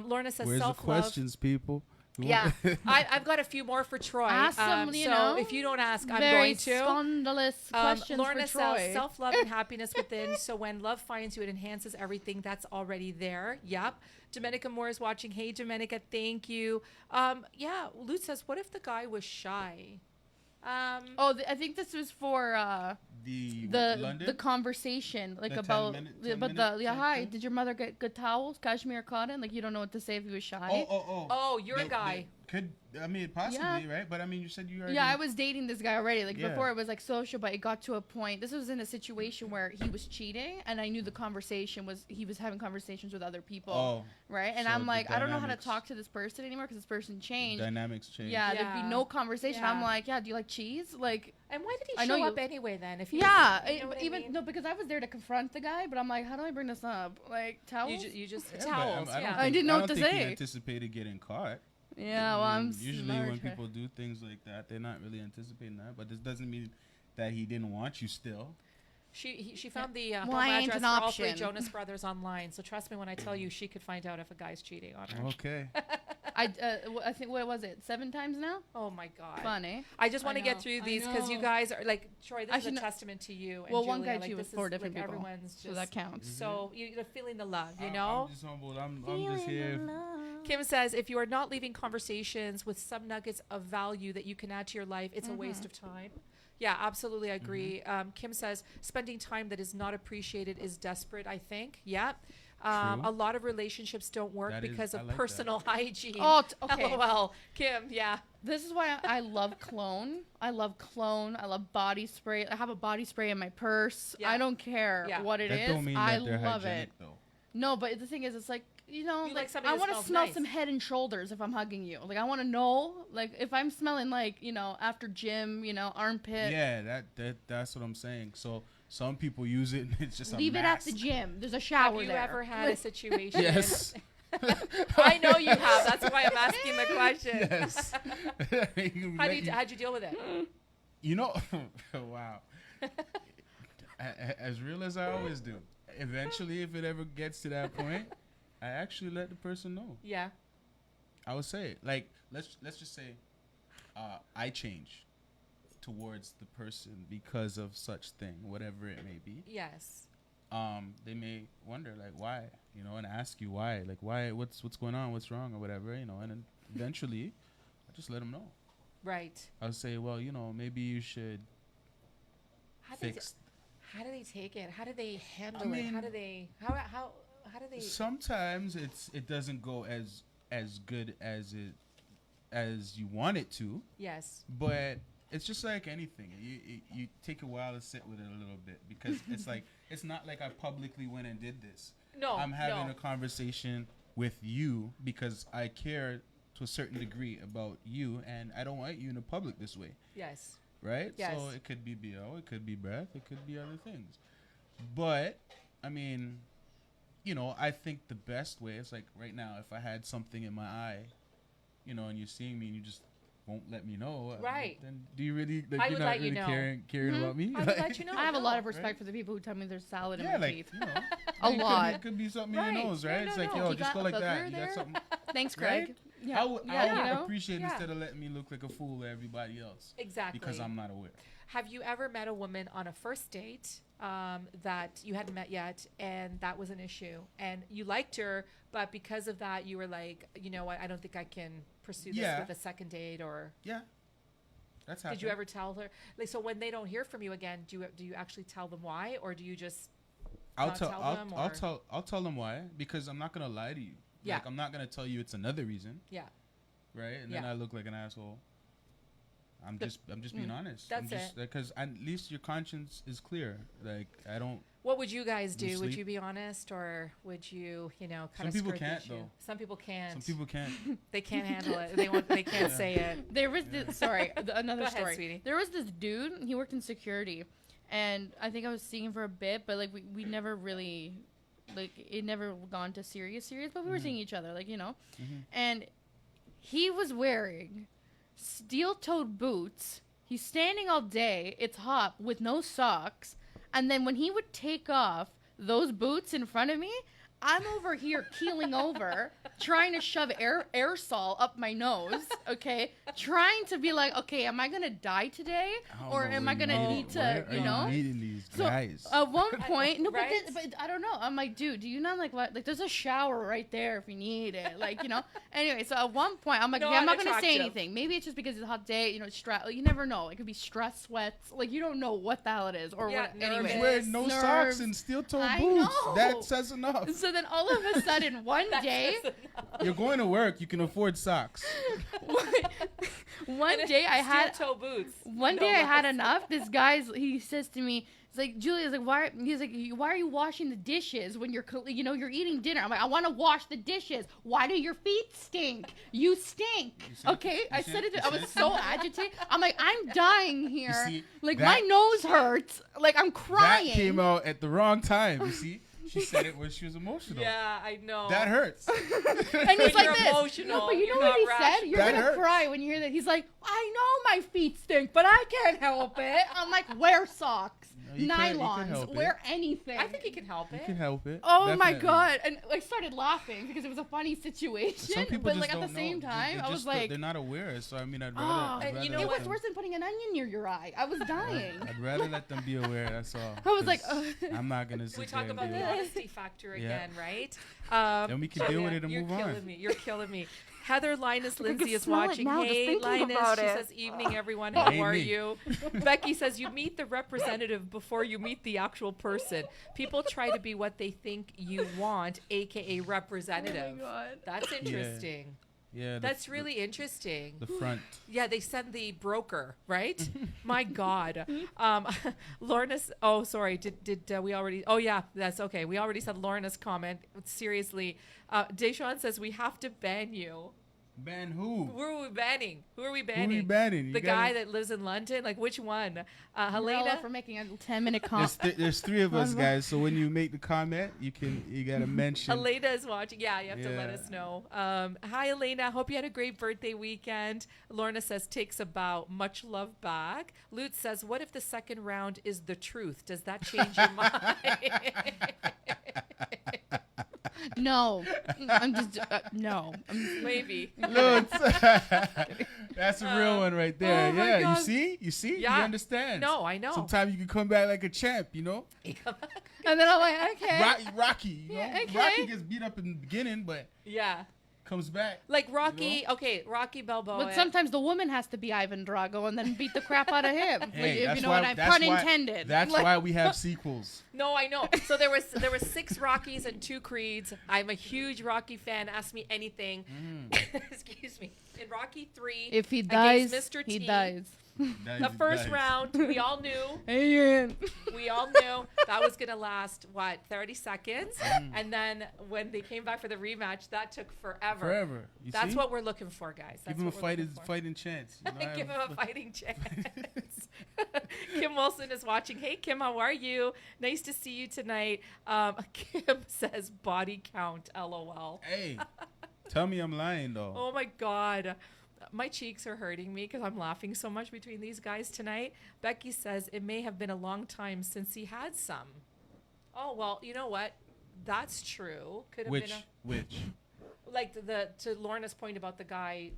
Lorna says, where's the self-love. questions, people? We Yeah, want- I've got a few more for Troy. Ask them, you so know, if you don't ask, I'm Very going to. scandalous questions Lorna for Troy. says self-love and happiness within. So when love finds you, it enhances everything that's already there. Yep. Domenica Moore is watching. Hey, Domenica, thank you. Yeah, Lute says, what if the guy was shy? Oh, I think this was for the London. the conversation, like The 10 about minute- the, 10 but minute the yeah. type Hi, thing? did your mother get good towels, cashmere, cotton? Like you don't know what to say if he was shy. oh. Oh, you're a The- guy. Possibly, right? But I mean, you said you already. Yeah, I was dating this guy already. Like Yeah. before, it was like social, but it got to a point. This was in a situation where he was cheating, and I knew the conversation was he was having conversations with other people, Oh, right? And so I'm the like, I don't know how to dynamics- talk to this person anymore because this person changed. dynamics change. Yeah, there'd be Yeah. no conversation. I'm Yeah. like, yeah, do you like cheese? Like, And why did he I know show you- up anyway then? If he yeah, you know what I even mean? no, because I was there to confront the guy, but I'm like, how do I bring this up? Like towels? you just Yeah, but towels. I don't Yeah. I think- didn't know I what don't to think he say. anticipated getting caught. Yeah, well, I'm usually smart. when people do things like that, they're not really anticipating that. But this doesn't mean that he didn't want you still. She found the home Well, I ain't address an for all three option. Jonas Brothers online. So trust me when I tell you, she could find out if a guy's cheating on her. Okay. I think what was it? 7 times now? Oh my god. Funny. I just want I to get know, through I these because you know. guys are like Troy. This I is a should know- testament to you. And Well, one Julia, guy like, cheated with this 4 is, different like, people, Everyone's just so that counts. so you're feeling the love, you I'm know. just humbled. I'm just here. Kim says, if you are not leaving conversations with some nuggets of value that you can add to your life, it's a waste of time. Yeah, absolutely, I agree. Kim says, spending time that is not appreciated is desperate, I think. Yeah. True. A lot of relationships don't work That is- because I of like that. personal hygiene. Oh, okay. LOL. Kim, yeah. This is why I love cologne. I love cologne. I love body spray. I have a body spray in my purse. Yeah. I don't care Yeah. what it That is. don't mean I that they're love hygienic, it. though. No, but the thing is, it's like, you know, You like like something I that want to smells smell nice. some head and shoulders if I'm hugging you. Like I want to know, like if I'm smelling like, you know, after gym, you know, armpit. Yeah, that's what I'm saying. So some people use it and it's just Leave a it at the mask. gym. There's a shower Have you there. ever had a situation? Yes. I know you have. That's why I'm asking the question. Yes. How'd you deal with it? You know, wow. As real as I always do. Eventually, if it ever gets to that point, I actually let the person know. Yeah. I would say, like, let's just say, I change towards the person because of such thing, whatever it may be. Yes. They may wonder, like, why, you know, and ask you why, like, why, what's going on, what's wrong, or whatever, you know, and then eventually, I just let them know. Right. I'll say, well, you know, maybe you should How do fix. how do they take it? How do they handle I it? mean- How do they how do they Sometimes it doesn't go as good as you want it to, Yes. but it's just like anything. You take a while to sit with it a little bit because it's like it's not like I publicly went and did this. No. I'm having no. a conversation with you because I care to a certain degree about you, and I don't want you in the public this way, Yes. right? Yes. So it could be BO, it could be breath, it could be other things. But I mean, you know, I think the best way is like right now, if I had something in my eye, you know, and you're seeing me and you just won't let me know, Right. then do you really? Like, I you're would not let you really know. caring about me. I would let you know. I have a lot of No. respect Right. for the people who tell me there's salad in Yeah, my like teeth. you know, A it lot. could be something Right. in your nose, right? No, it's no, like, no. yo, You just got go a like booger that. You there? got something. Thanks, Right? Craig. Yeah. I would you know? appreciate Yeah. instead of letting me look like a fool to everybody else Exactly. because I'm not aware. Have you ever met a woman on a first date that you hadn't met yet, and that was an issue, and you liked her, but because of that, you were like, you know what, I don't think I can pursue this Yeah. with a second date, or Yeah, that's happened. did you ever tell her? Like, so when they don't hear from you again, do you actually tell them why, or do you just I'll not tell. tell them, or- I'll tell them why because I'm not gonna lie to you. Yeah. Like I'm not gonna tell you it's another reason, yeah? right? And then Yeah. I look like an asshole. I'm The- just being honest. That's I'm just, it. Because at least your conscience is clear. Like I don't. What would you guys do? You Would sleep? you be honest, or would you, kind Some of people skirt the can't, issue? though. Some people can't. Some people can't. They can't handle it. They can't Yeah. say it. There was this, sorry, another Go ahead, story. sweetie. There was this dude, he worked in security, and I think I was seeing him for a bit, but like we never really, like it never gone to serious, but we were seeing each other, like, you know, and he was wearing steel-toed boots. He's standing all day. It's hot with no socks, and then when he would take off those boots in front of me, I'm over here keeling over, trying to shove aerosol up my nose, okay? Trying to be like, okay, am I going to die today? Or am I going to need to, you know? Meeting these So guys. at one point, no, Right? but I don't know. I'm like, dude, do you not like what? Like, there's a shower right there if you need it. Like, you know. Anyway, so at one point, I'm like, okay, I'm not gonna say Non-attractive. anything. Maybe it's just because it's a hot day. You know, stress. Like, you never know. It could be stress, sweats. Like, you don't know what the hell it is or Yeah, what. nervous. Anyway, Wearing no nerves. socks and steel-toed I boots. know. That says enough. So So then all of a sudden, one day, You're going to work. You can afford socks. one day I had toe boots. One day I had enough. This guy's, he says to me, he's like, Julia's like, why are you washing the dishes when you're eating dinner? I'm like, I want to wash the dishes. Why do your feet stink? You stink. Okay, I said it. I was so agitated. I'm like, I'm dying here. see, Like that- my nose hurts. Like I'm crying. That came out at the wrong time. You see, she said it when she was emotional. Yeah, I know. That hurts. And he's When like you're this. emotional, No, but you know you're what he not said? rational. You're That gonna hurts. cry when you hear that. He's like, I know my feet stink, but I can't help it. I'm like, wear socks, No, you can't nylons, help it. wear anything. I think he can help You it. can help it. Oh my Definitely. god! And I started laughing because it was a funny situation. Some people But just like at don't the same know. time, They I was just like, they're not aware. So I mean, I'd oh, rather. and I'd you rather know it let was what? them- worse than putting an onion near your eye. I was dying. I'd rather let them be aware. That's all. I was like, 'Cause I'm not gonna sit We there talk and about be the like, honesty factor Yeah. again, right? Then we can deal with it and you're move on. killing me. You're killing me. Heather Linus I can Lindsay is smell it watching. now just Hey, thinking Linus. about She it. says, "Evening, everyone. It How ain't are me." you?" Becky says, "You meet the representative before you meet the actual person. People try to be what they think you want, aka representative." god. That's interesting. Yeah. That's really interesting. the front. Yeah, they send the broker, right? My God. Lorna's, oh, sorry. Did we already? Oh, yeah, that's okay. We already said Lorna's comment. Seriously. Deshaun says we have to ban you. Ban who? Who are we banning? Who are we Who banning? are we banning? You The gotta- guy that lives in London? Like, which one? Helena Helena? for making a 10-minute There's, comment. there's three of us guys, so when you make the comment, you gotta mention. Elena is watching. Yeah, you have to let Yeah. us know. Hi, Elena. Hope you had a great birthday weekend. Lorna says, takes a bow. Much love back. Lute says, what if the second round is the truth? Does that change your mind? No, I'm just no. Maybe. Look, that's a real one right there. Oh my Yeah, God. you see, Yeah. you understand. No, I know. Sometimes you can come back like a champ, you know. And then I'm like, okay. Rocky, you know. Yeah, okay. Rocky gets beat up in the beginning, but Yeah. comes back. Like Rocky. Okay, Rocky Balboa. But sometimes the woman has to be Ivan Drago and then beat the crap out of him. Hey, like, if that's you know why- what I that's pun why- intended. That's Like- why we have sequels. No, I know. So there was 6 Rockies and 2 Creeds. I'm a huge Rocky fan. Ask me anything. Excuse me. In Rocky 3, If he against dies, Mr. he T, dies. the first round, we all knew. Amen. We all knew that was going to last, 30 seconds? And then when they came back for the rematch, that took forever. Forever. You That's see? what we're looking for, guys. That's Give him a what we're looking for. fighting chance. You know, Give him a fighting chance. Kim Wilson is watching. Hey, Kim, how are you? Nice to see you tonight. Kim says body count, LOL. Hey, tell me I'm lying though. Oh my God. My cheeks are hurting me because I'm laughing so much between these guys tonight. Becky says it may have been a long time since he had some. Oh, well, you know what? That's true. Could have Which been like to Lorna's point about the guy,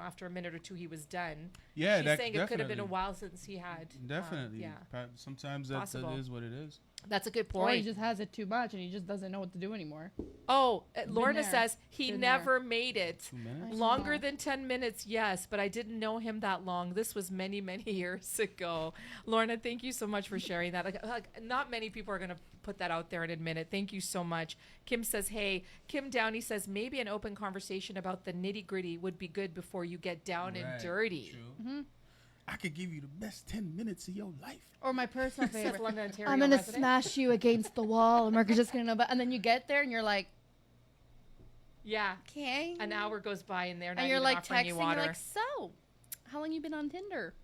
after a minute or two he was done. Yeah, She's that saying it could have been a definitely. while since he had. Definitely. Yeah, Sometimes that Possible. is what it is. that's a good Or he point. just has it too much and he just doesn't know what to do anymore. Oh, Lorna there. says he Been never made it. 2 minutes. I Longer know. than 10 minutes, yes, but I didn't know him that long. This was many, many years ago. Lorna, thank you so much for sharing that. Like, not many people are going to put that out there and admit it. Thank you so much. Kim says, hey, Kim Downey says, maybe an open conversation about the nitty gritty would be good before you get down and Right, dirty. True. I could give you the best 10 minutes of your life. Or my personal Says favorite. London, Ontario I'm gonna resident. smash you against the wall, and we're just gonna know. And then you get there, and you're like, Yeah. okay. An hour goes by and they're not And you're even like offering texting. you You're water. like, so, how long you been on Tinder?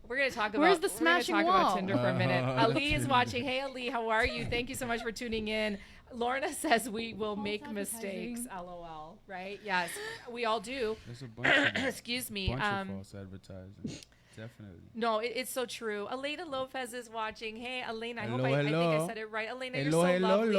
We're going to talk about Where's the we're gonna smashing talk about wall? Tinder for a minute. Ali is Tinder. watching. Hey, Ali, how are you? Thank you so much for tuning in. Lorna says we will False make advertising. mistakes. LOL. Right? Yes, we all do. There's a bunch of, Excuse me. bunch of false advertising. Definitely. No, it's so true. Elena Lopez is watching. Hey, Elena, I Hello, hope I think I hello. said it right. Elena, Hello, you're so hello, lovely.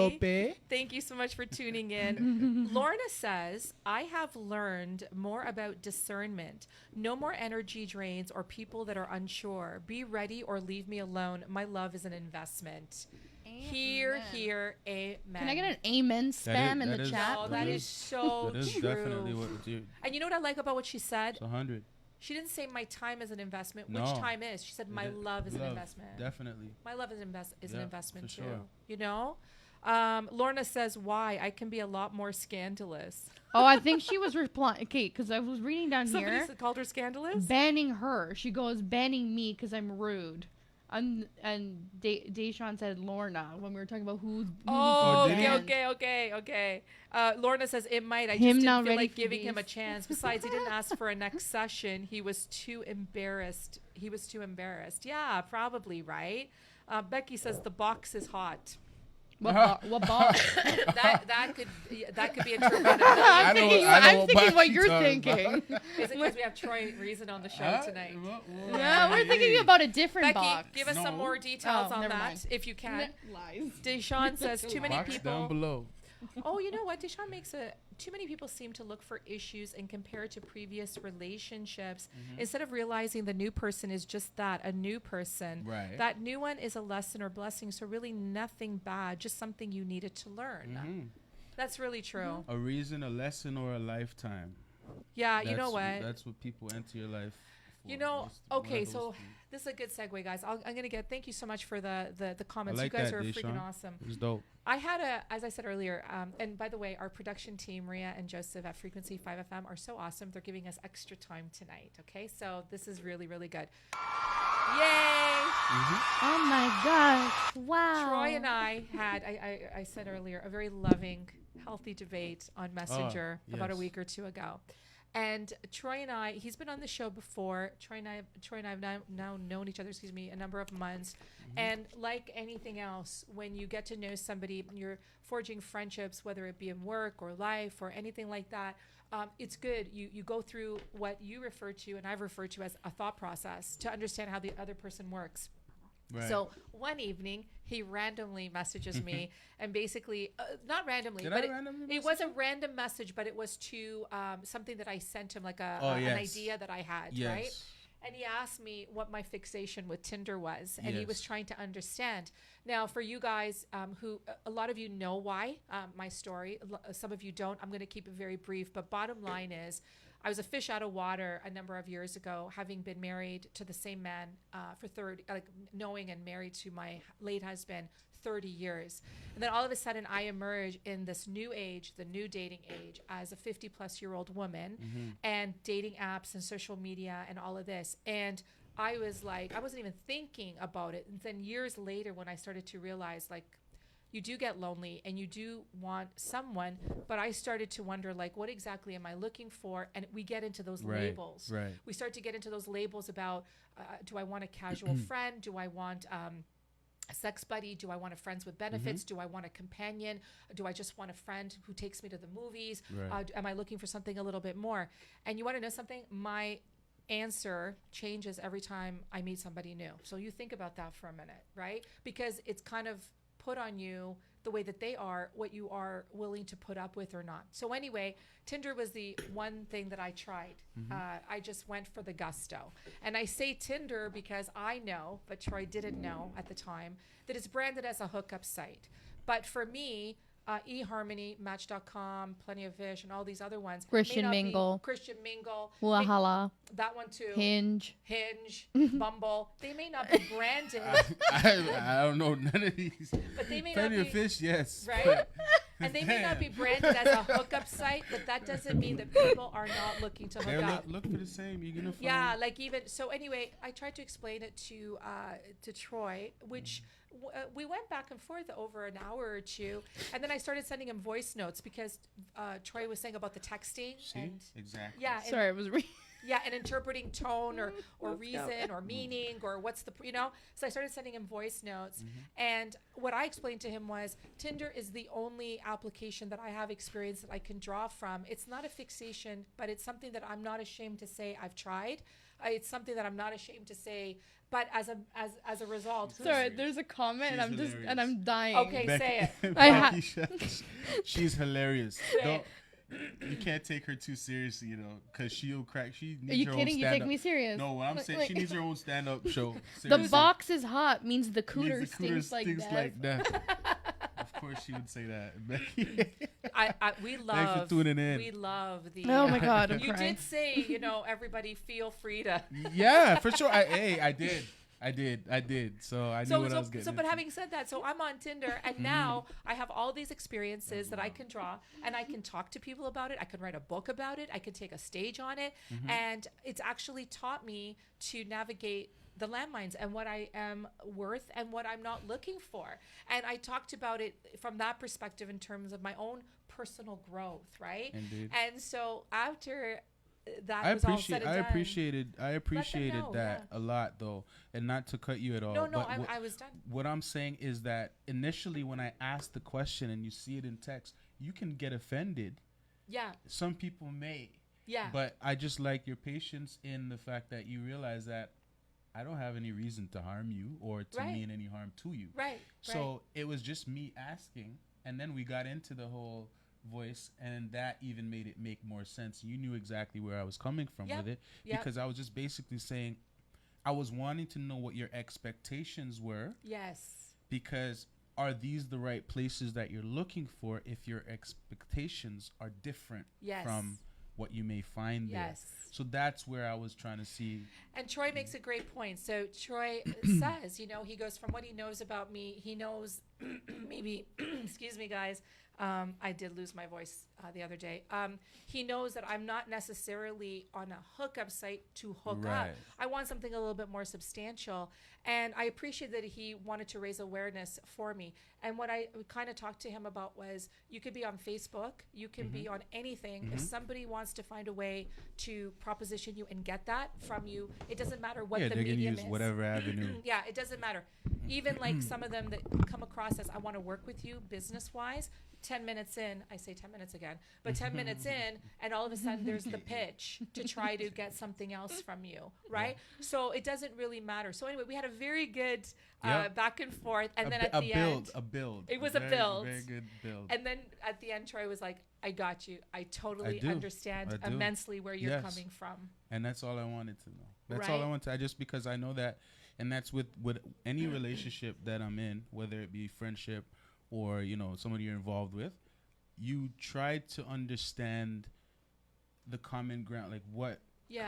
Lope. Thank you so much for tuning in. Lorna says, I have learned more about discernment. No more energy drains or people that are unsure. Be ready or leave me alone. My love is an investment. Here, Amen. here, amen. Can I get an amen spam in that the is- chat? Oh, that that is- is so That is true. definitely what it is. And you know what I like about what she said? It's 100. She didn't say my time is an investment. No. Which time is? She said my It love is an love, investment. Definitely. My love is an Yeah, investment for too. sure. You know, Lorna says, why? I can be a lot more scandalous. Oh, I think she was replying. Okay, because I was reading down Somebody here. called her scandalous? Banning her. She goes, banning me because I'm rude. And Deshaun said Lorna when we were talking about who Oh, did he? okay. Lorna says it might. I Him just not didn't feel ready like for giving him a these. chance. Besides, he didn't ask for a next session. He was too embarrassed. Yeah, probably, right? Becky says the box is hot. What box? that could be interpreted. I'm know- thinking, I know I'm what thinking box what you you're talking thinking. Is it because we have Troy Reason on the show tonight? Yeah, we're thinking about a different Becky, box. give us some No. more details Oh, on never that, mind. if you can. Lies. Deshaun says too many Box down people. below. Oh, you know what? Deshaun makes too many people seem to look for issues and compare to previous relationships instead of realizing the new person is just that, a new person. Right. That new one is a lesson or blessing. So really nothing bad, just something you needed to learn. Mhm. That's really true. A reason, a lesson, or a lifetime. Yeah, you know what? That's what people enter your life. You for. know, It's one of okay, those so things. this is a good segue, guys. I'm going to thank you so much for the comments. like You guys that, are freaking Deshaun. awesome. It's dope. I had as I said earlier, and by the way, our production team, Maria and Joseph at Frequency 5 FM are so awesome. They're giving us extra time tonight. Okay. So this is really, really good. Yay. Oh my gosh! Wow. Troy and I had, I said earlier, a very loving, healthy debate on Messenger about a yes. week or two ago. And Troy and I, he's been on the show before. Troy and I have now known each other, a number of months. And like anything else, when you get to know somebody, you're forging friendships, whether it be in work or life or anything like that. It's good. You go through what you refer to and I've referred to as a thought process to understand how the other person works. Right. So one evening, he randomly messages me, and basically, not randomly, Did but I randomly it message was a random message, but it was to something that I sent him, like an yes. idea that I had, Yes. right? And he asked me what my fixation with Tinder was, and he was Yes. trying to understand. Now, for you guys who, a lot of you know why my story, some of you don't, I'm going to keep it very brief, but bottom line is, I was a fish out of water a number of years ago, having been married to the same man for 30, knowing and married to my late husband 30 years. And then all of a sudden I emerge in this new age, the new dating age, as a 50-plus-year-old woman and dating apps and social media and all of this. And I was like, I wasn't even thinking about it. And then years later when I started to realize, like, you do get lonely and you do want someone, but I started to wonder, like, what exactly am I looking for? And we get into those labels. Right. We start to get into those labels about, do I want a casual friend? Do I want a sex buddy? Do I want a friends with benefits? Do I want a companion? Do I just want a friend who takes me to the movies? Right. Am I looking for something a little bit more? And you want to know something? My answer changes every time I meet somebody new. So you think about that for a minute, right? Because it's kind of put on you the way that they are, what you are willing to put up with or not. So anyway, Tinder was the one thing that I tried. I just went for the gusto. And I say Tinder because I know, but Troy didn't know at the time, that it's branded as a hookup site. But for me, eHarmony, Match.com, Plenty of Fish, and all these other ones. Christian Mingle. Wahala. That one too. Hinge. Bumble. They may not be branded, I don't know none of these. but they may Plenty not of be. fish, yes. Right? And they may not be branded as a hookup site, but that doesn't mean that people are not looking to They hook up. look for the same. You're gonna find. Yeah, like even so. Anyway, I tried to explain it to Troy, which we went back and forth over an hour or two, and then I started sending him voice notes because Troy was saying about the texting. See, And, exactly. yeah, and, Sorry, it was. yeah, and interpreting tone or reason or meaning or what's the, so I started sending him voice notes. And what I explained to him was Tinder is the only application that I have experience that I can draw from. It's not a fixation, but it's something that I'm not ashamed to say I've tried. It's something that I'm not ashamed to say, but as a result. Sorry, there's a comment She's and hilarious. I'm dying. Okay, say it. She's hilarious. Say it. You can't take her too seriously, because she'll crack. She needs Are you her kidding? own You stand-up. take me serious. No, what I'm saying, Like- she needs her own stand-up show. The Seriously. box is hot means the Means cooter the stinks like death. Of course, she would say that. Becky. We love. Thanks for tuning in. We love the. Oh my God, I'm You crying. did say, everybody feel free to. Yeah, for sure. I did. I did. So I knew So, what I so, was getting so, but into. having said that, so I'm on Tinder, and now I have all these experiences that I can draw, and I can talk to people about it. I can write a book about it. I can take a stage on it, and it's actually taught me to navigate the landmines and what I am worth and what I'm not looking for. And I talked about it from that perspective in terms of my own personal growth, right? Indeed. And so after that I was all said and done, appreciated know, that a lot though, and not to cut you at all. no, but I was done. what I'm saying is that initially when I asked the question and you see it in text, you can get offended. Yeah, Some people may. yeah. But I just like your patience in the fact that you realize that I don't have any reason to harm you or to Right. mean any harm to you. Right. So it was just me asking, and then we got into the whole voice, and that even made it make more sense. You knew exactly where I was coming from Yep. with it, Yep. because I was just basically saying I was wanting to know what your expectations were, Yes. because are these the right places that you're looking for if your expectations are different Yes. from what you may find there. Yes. So that's where I was trying to see. And Troy makes a great point. So Troy says, he goes from what he knows about me. He knows maybe, excuse me, guys. I did lose my voice the other day. He knows that I'm not necessarily on a hookup site to hook up. Right. I want something a little bit more substantial. And I appreciate that he wanted to raise awareness for me. And what I kind of talked to him about was you could be on Facebook, you can be on anything. If somebody wants to find a way to proposition you and get that from you, it doesn't matter what Yeah, the they can medium use is. whatever avenue. Yeah, it doesn't matter. Even like some of them that come across as I want to work with you business wise, 10 minutes in, I say 10 minutes again, but 10 minutes in, and all of a sudden there's the pitch to try to get something else from you, right? So it doesn't really matter. So anyway, we had a very good Yep. back and forth, and then at a the build, end, a build. It was a very, build. Very good build. and then at the end, Troy was like, "I got you. I totally do. understand I do. immensely where you're Yes. coming from." And that's all I wanted to know. That's all I Right. want to. I just because I know that, and that's with any relationship that I'm in, whether it be friendship or somebody you're involved with, you try to understand the common ground, like what Yeah,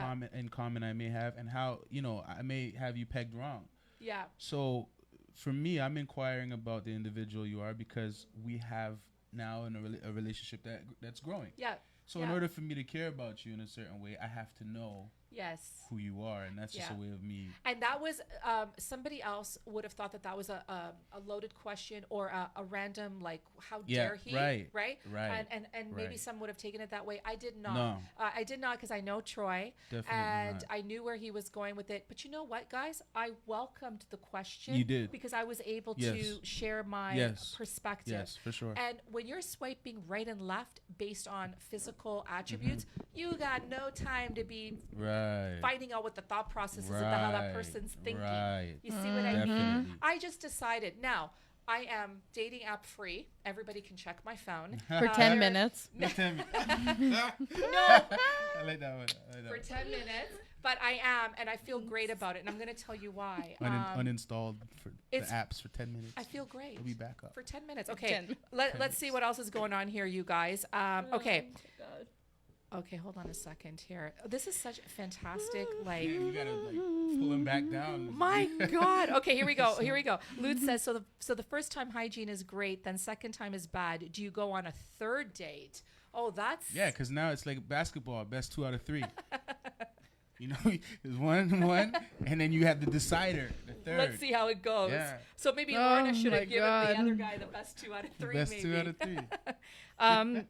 common I may have, and how I may have you pegged wrong. yeah, So for me, I'm inquiring about the individual you are because we have now a relationship that's growing. yeah. So in Yeah. order for me to care about you in a certain way, I have to know Yes. who you are, and that's just Yeah. a way of me. And that was somebody else would have thought that was a loaded question or a random like how Yeah, dare he right, right right, and maybe right. some would have taken it that way. I did not. No. I did not because I know Troy Definitely and not. I knew where he was going with it. But you know what, guys? I welcomed the question. You did. Because I was able Yes. to share my Yes. perspective. Yes, for sure. And when you're swiping right and left based on physical attributes, you got no time to be Right. finding out what the thought process is about how that Right, person's thinking. right. You see what I mean? Definitely. I just decided now I am dating app free. Everybody can check my phone. For 10 there- minutes. No, tell me. No, I like that one. I like for that 10 minutes. But I am, and I feel great about it. And I'm going to tell you why. one. Uninstalled for the it's- apps for 10 minutes. I feel great. We'll be back up. For 10 minutes. Okay. 10. Let's see what else is going on here, you guys. Okay. Okay, hold on a second here. This is such fantastic, like. Yeah, you gotta pull him back down. My God. Okay, here we go. Here we go. Lute says, so the first time hygiene is great, then second time is bad. Do you go on a third date? Oh, that's. Yeah, because now it's like basketball, best 2 out of 3. There's one, and then you have the decider, the third. Let's see how it goes. Yeah. So maybe Oh Lorna should my have given God. the other guy the best 2 out of 3. Best maybe. 2 out of 3.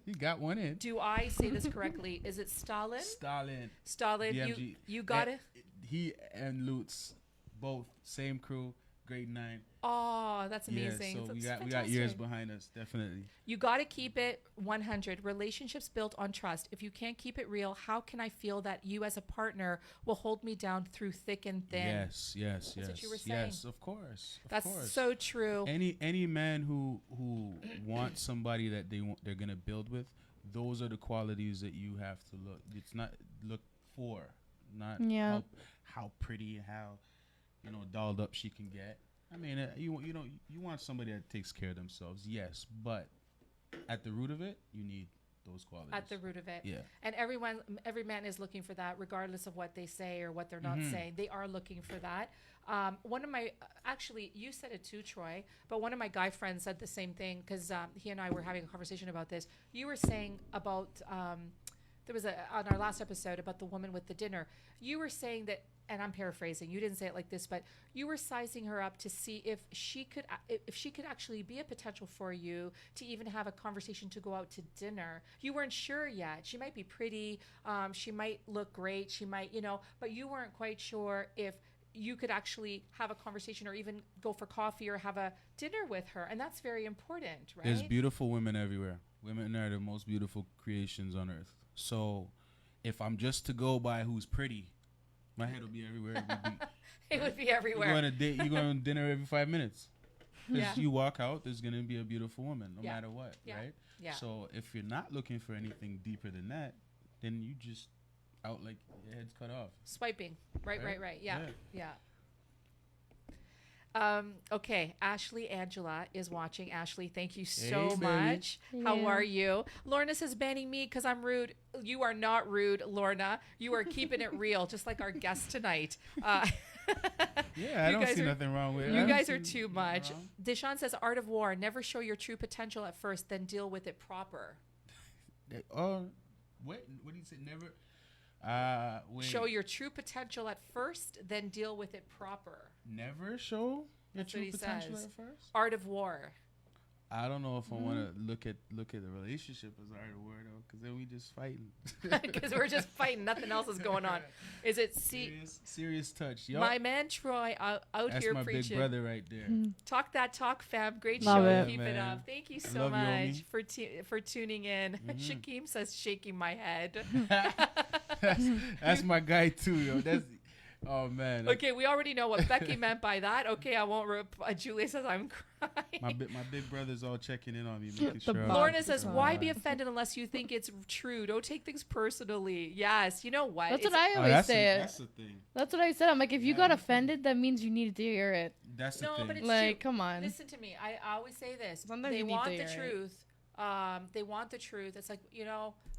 You got one in. Do I say this correctly? Is it Stalin? Stalin. Stalin, BMG. you got it. He and Lutz, both same crew, grade 9. Oh, that's amazing. Yeah, so That's we got years fantastic. behind us, definitely. You got to keep it 100. Relationships built on trust. If you can't keep it real, how can I feel that you as a partner will hold me down through thick and thin? Yes. That's what you were saying. Yes, of course. Of That's course. so true. Any man who wants somebody that they're gonna build with, those are the qualities that you have to look. It's not look for, not Yeah. how pretty, how dolled up she can get. I mean, you want somebody that takes care of themselves, yes, but at the root of it, you need those qualities. At the root of it. Yeah. And every man is looking for that, regardless of what they say or what they're not saying. They are looking for that. One of my, actually, you said it too, Troy, but one of my guy friends said the same thing because he and I were having a conversation about this. You were saying about, there was on our last episode about the woman with the dinner. You were saying that, and I'm paraphrasing, you didn't say it like this, but you were sizing her up to see if she could actually be a potential for you to even have a conversation to go out to dinner. You weren't sure yet. She might be pretty, she might look great, she might, but you weren't quite sure if you could actually have a conversation or even go for coffee or have a dinner with her. And that's very important, right? There's beautiful women everywhere. Women are the most beautiful creations on earth. So if I'm just to go by who's pretty, my head will be everywhere. It would be everywhere. You go on dinner every 5 minutes. Yeah. You walk out, there's going to be a beautiful woman no Yeah. matter what, Yeah. right? Yeah. So if you're not looking for anything deeper than that, then you just out like your head's cut off. Swiping. Right. Yeah. Yeah. Okay, Ashley Angela is watching. Ashley, thank you Hey, so baby. much. How Yeah. are you? Lorna says, banning me because I'm rude. You are not rude, Lorna. You are keeping it real, just like our guest tonight. Yeah, I You don't guys see are- nothing wrong with it. I You don't guys see are too nothing much. wrong. Deshaun says, art of war. Never show your true potential at first, then deal with it proper. Oh, what do you say? Never. Wait. Show your true potential at first, then deal with it proper. Never show your That's what true he potential says. at first. Art of war. I don't know if I want to look at the relationship as art of war though, because then we just fighting. Because we're just fighting. Nothing else is going on. Is it serious touch? Yup. my man Troy out That's here my preaching? big brother right there. Talk that talk, fam. Great Love show. it. Keep Yeah, it man. up. Thank you I so love you, much homie. for tuning in. Shakeem says, shaking my head. That's my guy too, yo. Oh man. Okay, we already know what Becky meant by that. Okay, I won't. Julia says I'm crying. My big brother's all checking in on me, making The sure. I'm box. Lorna says, Fine. "Why be offended unless you think it's true? Don't take things personally." Yes, you know what? That's what It's- I always say. That's the thing. That's what I said. I'm like, if you Yeah. got offended, that means you needed to hear it. That's the No, thing. but it's Like, true. come on. Listen to me. I always say this. Sometimes They you need want to the hear it. truth. They want the truth. It's like,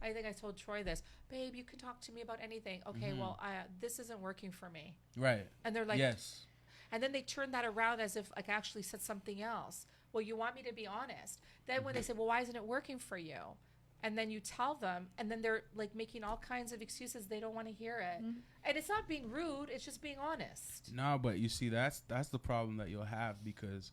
I think I told Troy this. Babe, you can talk to me about anything. Okay, well, this isn't working for me. Right. And they're like, Yes. and then they turn that around as if like I actually said something else. Well, you want me to be honest. Then when they say, well, why isn't it working for you? And then you tell them, and then they're like making all kinds of excuses. They don't want to hear it. And it's not being rude. It's just being honest. No, but you see, that's the problem that you'll have because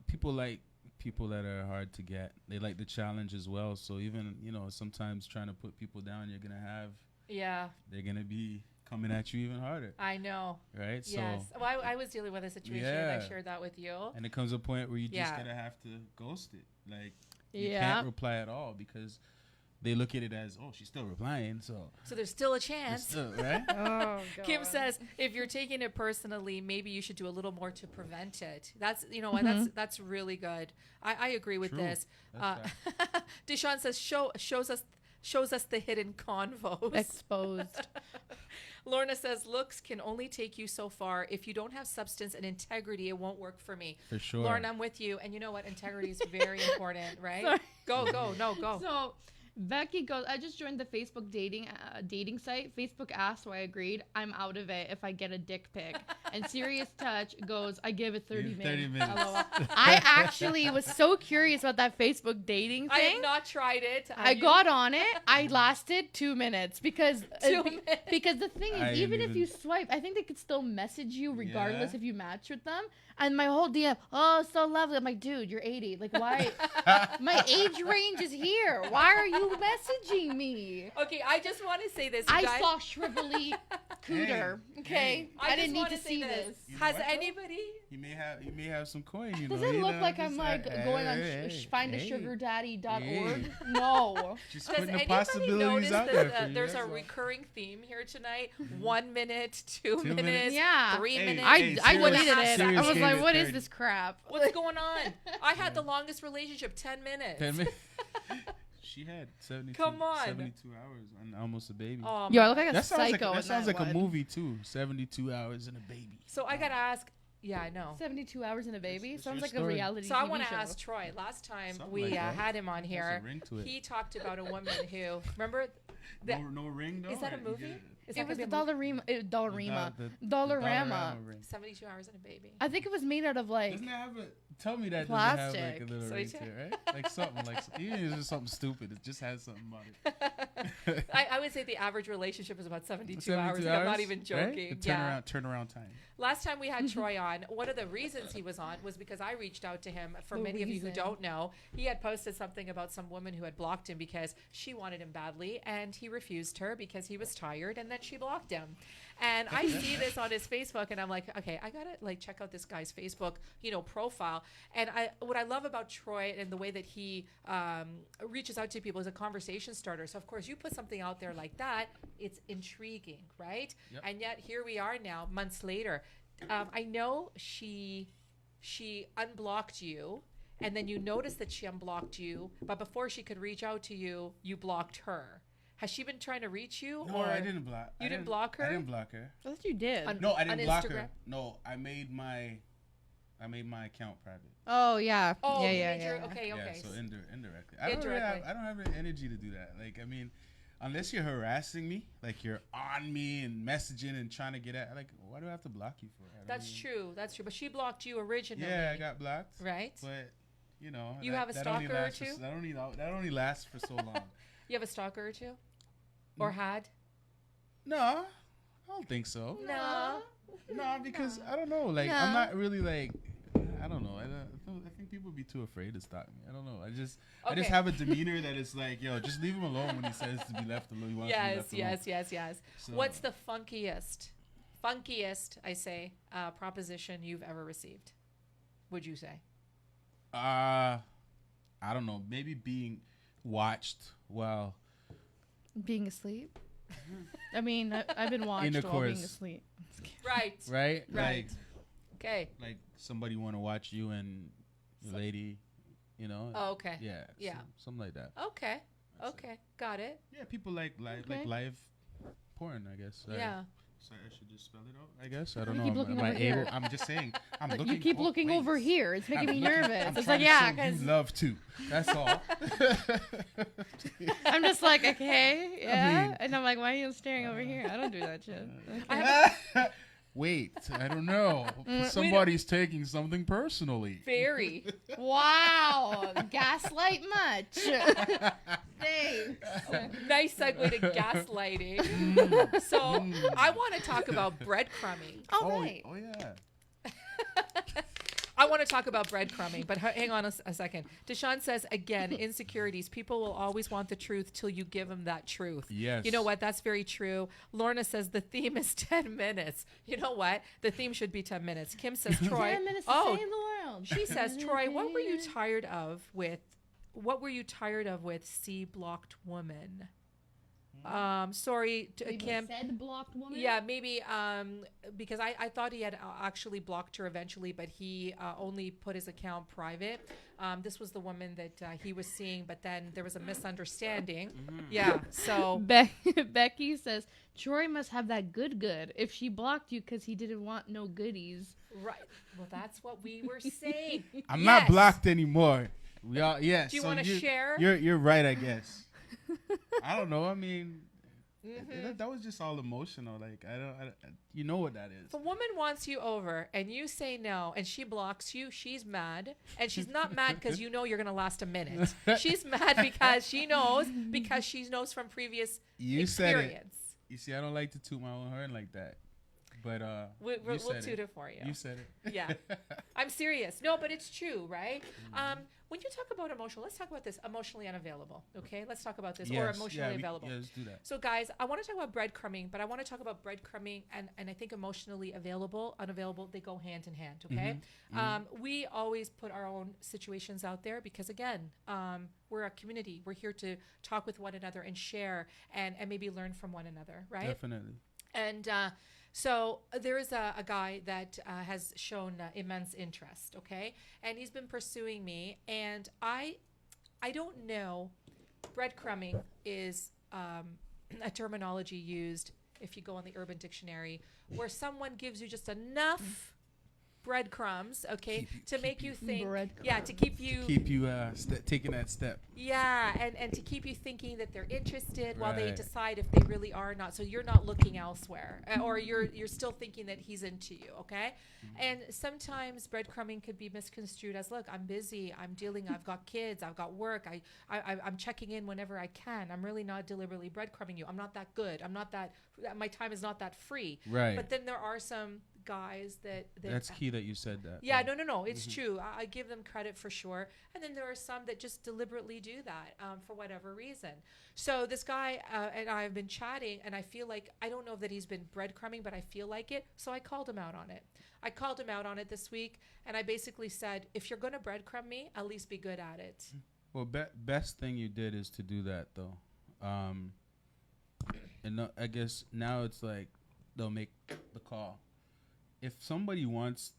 people like people that are hard to get. They like the challenge as well. So even sometimes trying to put people down, they're gonna be coming at you even harder, I know. right? Yes. So Well, I was dealing with a situation and I Yeah. shared that with you. and it comes a point where you just Yeah. gotta have to ghost it. Like you Yeah. can't reply at all because they look at it as, oh, she's still replying, so So there's still a it's chance. still, right? Oh, Kim says, if you're taking it personally, maybe you should do a little more to prevent it. That's, and that's really good. I agree with True. this. That's Deshaun says, shows us the hidden convos. Exposed. Lorna says, looks can only take you so far. If you don't have substance and integrity, it won't work for me. For sure. Lorna, I'm with you. And you know what? Integrity is very important, right? Sorry. Go. So Becky goes, I just joined the Facebook dating site. Facebook asked, so I agreed. I'm out of it if I get a dick pic. And Serious Touch goes, I give it 30 minutes. 30 minutes. LOL. I actually was so curious about that Facebook dating I thing. have not tried it. I Have you? got on it. I lasted 2 minutes because 2 minutes. because the thing I is, didn't even if even- you swipe, I think they could still message you regardless Yeah. if you match with them. And my whole DM, oh, so lovely. I'm like, dude, you're 80. Like, why? My age range is here. Why are you messaging me? Okay, I just want to say this. You I guys. saw shrivelly cooter. Okay, hey. I just didn't need wanna to say see this. You know Has what, though? anybody? You may have some coin. You Does know, it you look know, like just, I'm like going on hey, findasugardaddy.org? hey. No. Just Does putting the anybody possibilities notice out that there for you. there's a that's all. recurring theme here tonight? 1 minute, 2 2 minutes, minutes. Yeah. 3 Hey, minutes. I Hey, I serious- deleted it. I serious was game like, at what is 30. this crap? What's going on? I had the longest relationship, 10 minutes. 10 minutes. She had 72, Come on. 72 hours and almost a baby. Yo, I look like a that sounds psycho. like, in that sounds like a one. movie too. 72 hours and a baby. So I gotta ask, Yeah, I know. 72 hours and a baby What's sounds your like a story? reality So I TV want to show. ask Troy. Last time Something we like that. had him on There's here, a ring to it. he talked about a woman who, remember, the- No ring though. is that a or you movie? get Is It that was the gonna be a movie? Dollarama. The Dollarama. ring. 72 hours and a baby. I think it was made out of like. Doesn't it have a? Tell me that doesn't have like Plastic. a little So ring it's- to it, right? Like something like even if it's just something stupid, it just has something about it. I would say the average relationship is about 72 hours. Like, I'm not even right? joking. The Yeah. turnaround time. Last time we had Troy on, one of the reasons he was on was because I reached out to him. For The many of you who reason. don't know, he had posted something about some woman who had blocked him because she wanted him badly, and he refused her because he was tired, and then she blocked him. And I see this on his Facebook, and I'm like, okay, I gotta like check out this guy's Facebook, profile. And what I love about Troy and the way that he reaches out to people is a conversation starter. So of course, you put something out there like that, it's intriguing, right? Yep. And yet here we are now, months later. I know she unblocked you, and then you noticed that she unblocked you, but before she could reach out to you, you blocked her. Has she been trying to reach you? No, or I didn't block. You didn't block her? I didn't block her. I thought you did. On- No, I didn't block Instagram? her. No, I made my account private. Oh yeah. Oh, yeah, you yeah, made your- yeah. okay. Yeah, so indirectly. Indirectly. I don't have the energy to do that. Like, I mean, unless you're harassing me, like you're on me and messaging and trying to get at, like, why do I have to block you for? That's true. That's true. But she blocked you originally. Yeah, I got blocked. Right? But You have a that only stalker or lasts two? that only lasts for so long. You have a stalker or two? Or had? No, I don't think so. No. No, because I don't know. Like, No. I'm not really like. I don't know. I think people would be too afraid to stalk me. I don't know. I just Okay. have a demeanor that is like, yo, just leave him alone when he says to be left alone. He wants to be left alone. Yes. So- What's the funkiest, I say, proposition you've ever received? Would you say? I don't know. Maybe being watched while Being asleep. I mean, I've been watched while being Intercourse. asleep. Right. right, Right. Okay. like somebody want to watch you and your lady, Oh, okay. Yeah. Yeah. Something like that. Okay. That's it. Okay. Got it. Yeah, people like Okay. live porn, I guess. Yeah. So I should just spell it out, I guess. I don't You know. keep looking Am I over here. able? I'm just saying. I'm Like, looking. you keep oh, looking wait. over here. It's making I'm me looking- nervous. I'm It's trying like, to yeah, show you because love too. That's all. I'm just like, okay, yeah. mean- and I'm like, why are you staring over here? I don't do that shit. Wait, I don't know. Somebody's taking something personally. Very. Wow, gaslight much? Thanks. Nice segue to gaslighting. So I want to talk about breadcrumbing. All right. Oh yeah. I want to talk about breadcrumbing, but hang on a second. Deshaun says, again, insecurities. People will always want the truth till you give them that truth. Yes. You know what? That's very true. Lorna says the theme is 10 minutes. You know what? The theme should be 10 minutes. Kim says, Troy. 10 minutes to Oh, save the world. she says, Troy, what were you tired of with C blocked woman? Sorry, Kim. Said blocked woman. Yeah, maybe because I thought he had actually blocked her eventually, but he only put his account private. This was the woman that he was seeing, but then there was a misunderstanding. Yeah, so Becky says Troy must have that good if she blocked you because he didn't want no goodies. right. Well, that's what we were saying. I'm Yes. not blocked anymore. We all yes. Do you so wanna share? You're right, I guess. I don't know. I mean, that was just all emotional. Like you know what that is. If a woman wants you over and you say no and she blocks you, she's mad. And she's not mad because you know you're going to last a minute. She's mad because she knows from previous You said experience. it. You see, I don't like to toot my own horn like that. But We'll you said toot it for you. You said it. Yeah. I'm serious. No, but it's true, right? When you talk about emotional, let's talk about this emotionally unavailable. Okay, let's talk about this or emotionally available. Yeah, let's do that. So, guys, I want to talk about breadcrumbing, but I want to talk about breadcrumbing and I think emotionally unavailable, they go hand in hand. Okay, we always put our own situations out there because, again, we're a community. We're here to talk with one another and share and maybe learn from one another, right? Definitely. And so there is a guy that has shown immense interest, okay? And he's been pursuing me, and I don't know. Breadcrumbing is a terminology used if you go on the Urban Dictionary where someone gives you just enough breadcrumbs, okay, Keep you- to make keep you you- think, Breadcrumbs. yeah, to keep you, Keep you taking that step. yeah, and to keep you thinking that they're interested while they Right. decide if they really are or not. So you're not looking elsewhere, or you're still thinking that he's into you, okay? And sometimes breadcrumbing could be misconstrued as, look, I'm busy, I'm dealing, I've got kids, I've got work, I'm checking in whenever I can. I'm really not deliberately breadcrumbing you. I'm not that good. I'm not that. My time is not that free. Right. But then there are some guys that That's key that you said that. yeah, though. no, it's true. I give them credit for sure. And then there are some that just deliberately do that for whatever reason. So this guy and I have been chatting, and I feel like, I don't know that he's been breadcrumbing, but I feel like it. So I called him out on it. I called him out on it this week, and I basically said, if you're going to breadcrumb me, at least be good at it. Well, best thing you did is to do that though. And I guess now it's like they'll make the call. If somebody wants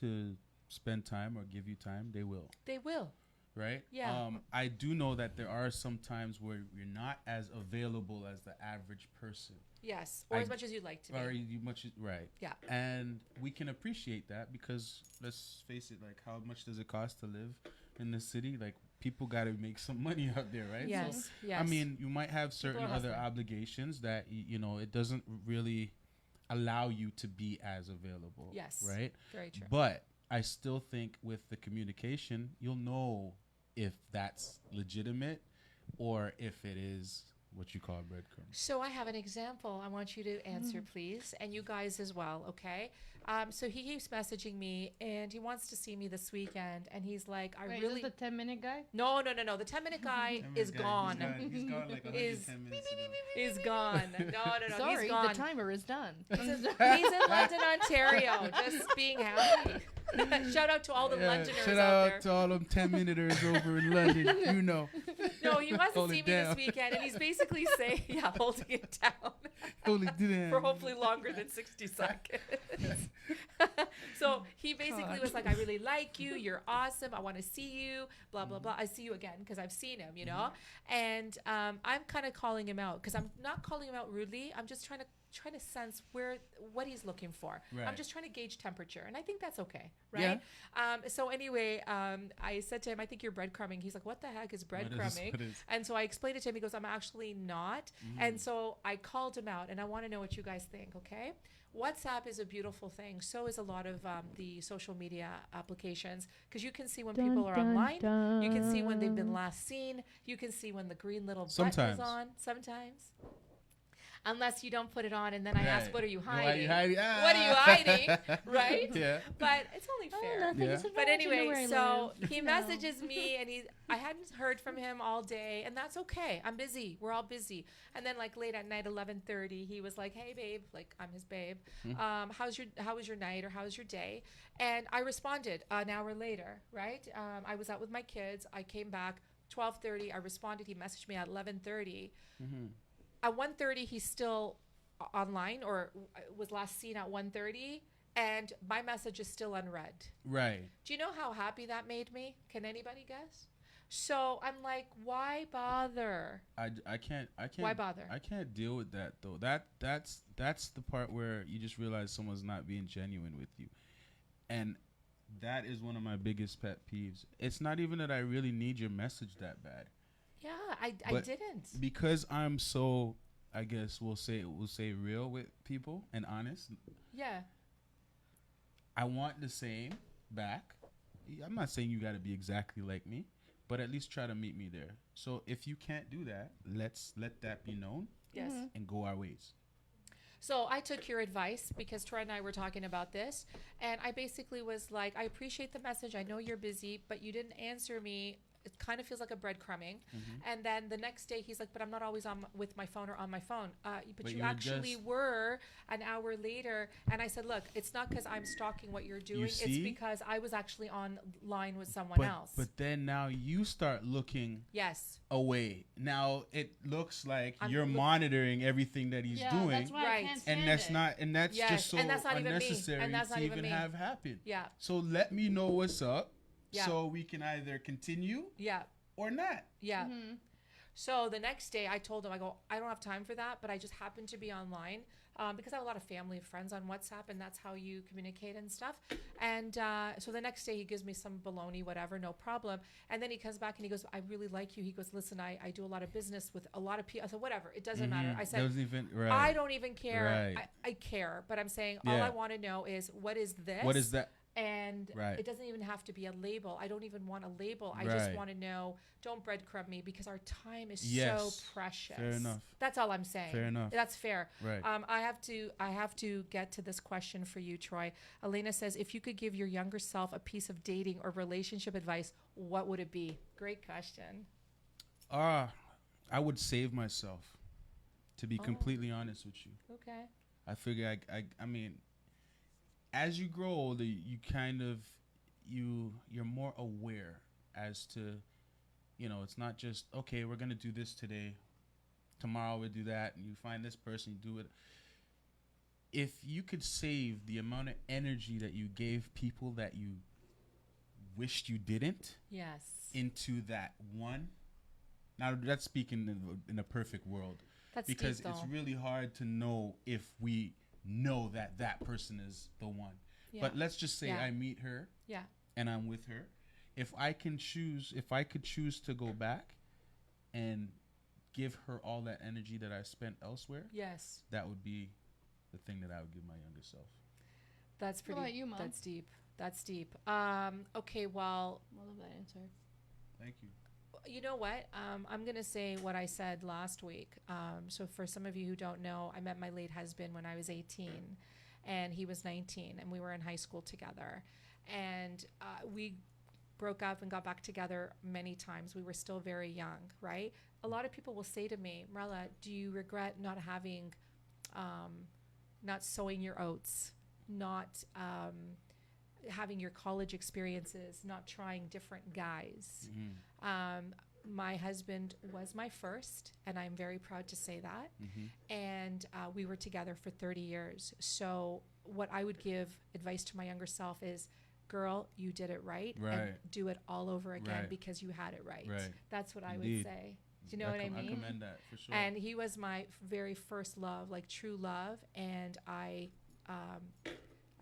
to spend time or give you time, they will, They will. right? Yeah. I do know that there are some times where you're not as available as the average person. Yes. Or I- as much as you'd like to be. Or you much right. Yeah. And we can appreciate that because let's face it, like how much does it cost to live in the city? Like people got to make some money out there, right? Yes. So, Yes. I mean, you might have certain are other hustling. obligations that you know it doesn't really allow you to be as available. Yes. Right. Very true. But I still think with the communication, you'll know if that's legitimate or if it is what you call breadcrumbs. So I have an example I want you to answer, please, and you guys as well, okay? So he keeps messaging me, and he wants to see me this weekend, and he's like, I Wait, really... is this the 10-minute guy? No. The 10-minute guy is gone. He's gone like Is- 110 minutes ago. Is gone. No. Sorry, He's gone. the timer is done. He's in London, Ontario, just being happy. Shout out to all the Londoners shout out out there. to all them 10-minuters over in London. You know, No, he wants to Hold see it me this down. weekend, and he's basically saying, yeah, holding it down. holy damn. For hopefully longer than 60 seconds. So he basically God. was like, I really like you. You're awesome. I want to see you. Blah, blah, blah. I see you again because I've seen him, you know? And I'm kind of calling him out because I'm not calling him out rudely. I'm just trying to sense what he's looking for. I'm Right. just trying to gauge temperature. And I think that's okay. Right. So anyway, I said to him, I think you're breadcrumbing. He's like, what the heck is breadcrumbing? What is- And so I explained it to him. He goes, I'm actually not. And so I called him out, and I want to know what you guys think, okay? WhatsApp is a beautiful thing. So is a lot of the social media applications because you can see when people are online. You can see when they've been last seen. You can see when the green little button Sometimes. is on. Sometimes. Unless you don't put it on, and then I ask, Right. what are you Why hiding? hiding? What are you hiding? Right? Yeah. But it's only fair. nothing. Yeah. It's a But virgin where anyway, I so live. he No. messages me, and I hadn't heard from him all day, and that's okay. I'm busy. We're all busy. And then like late at night, 11:30, he was like, "Hey, babe," like I'm his babe. How was your night or how was your day? And I responded an hour later. Right? I was out with my kids. I came back 12:30. I responded. He messaged me at 11:30. At 1:30, he's still online, or was last seen at 1:30, and my message is still unread. Right. Do you know how happy that made me? Can anybody guess? So I'm like, why bother? I can't. Why bother? I can't deal with that though. That's the part where you just realize someone's not being genuine with you, and that is one of my biggest pet peeves. It's not even that I really need your message that bad, Yeah, I But- didn't. because I'm so, I guess we'll say real with people and honest. Yeah. I want the same back. I'm not saying you got to be exactly like me, but at least try to meet me there. So if you can't do that, let's let that be known Yes. and go our ways. So I took your advice because Troy and I were talking about this, and I basically was like, I appreciate the message. I know you're busy, but you didn't answer me. It kind of feels like a breadcrumbing. And then the next day he's like, but I'm not always on with my phone or on my phone. But you you were actually just- were an hour later. And I said, look, it's not because I'm stalking what you're doing. It's see? because I was actually online with someone else. But then now you start looking Yes. away. Now it looks like I'm you're look- monitoring everything that he's Yeah, doing, that's why Right. I can't stand and that's it. not, and that's Yes, just so and that's not even me. unnecessary And that's to not even even me. have happen. Yeah. So let me know what's up, Yeah. so we can either continue Yeah. or not. Yeah. Mm-hmm. So the next day I told him, I go, I don't have time for that, but I just happened to be online. because I have a lot of family and friends on WhatsApp, and that's how you communicate and stuff. And so the next day he gives me some baloney, whatever, no problem. And then he comes back and he goes, I really like you. He goes, listen, I do a lot of business with a lot of people. I said, whatever, it doesn't matter. I said, Doesn't even, right. I don't even care. Right. I care, but I'm saying all Yeah. I want to know is what is this? What is that? And Right. it doesn't even have to be a label. I don't even want a label. I just Right. want to know, don't breadcrumb me, because our time is so Yes. precious. Fair enough. That's all I'm saying. Fair enough. That's fair. Right. I have to get to this question for you, Troy. Elena says, if you could give your younger self a piece of dating or relationship advice, what would it be? Great question. I would save myself, to be Oh. completely honest with you. Okay. I figure I mean, as you grow older, you kind of you're more aware as to, it's not just, okay, we're gonna do this today, tomorrow we'll do that, and you find this person, you do it. If you could save the amount of energy that you gave people that you wished you didn't Yes. into that one. Now that's speaking in a perfect world, That's because deep, though. it's really hard to know if we know that person is the one. Yeah. But let's just say Yeah. I meet her Yeah. and I'm with her. If I could choose to go back and give her all that energy that I spent elsewhere, Yes. that would be the thing that I would give my younger self. That's What pretty. about you, Mom? That's deep. That's deep. Okay. Well, I love that answer. Thank you. you know what? I'm going to say what I said last week. So for some of you who don't know, I met my late husband when I was 18 and he was 19, and we were in high school together. And we broke up and got back together many times. We were still very young, right? A lot of people will say to me, Marla, do you regret not having, not sowing your oats, not having your college experiences, not trying different guys? My husband was my first, and I'm very proud to say that. And we were together for 30 years. So what I would give advice to my younger self is, girl, you did it right. And Right. do it all over again Right. because you had it right. Right. That's what I would Indeed. say. Do you know what I mean? I commend that for sure. And he was my very first love, like true love. And I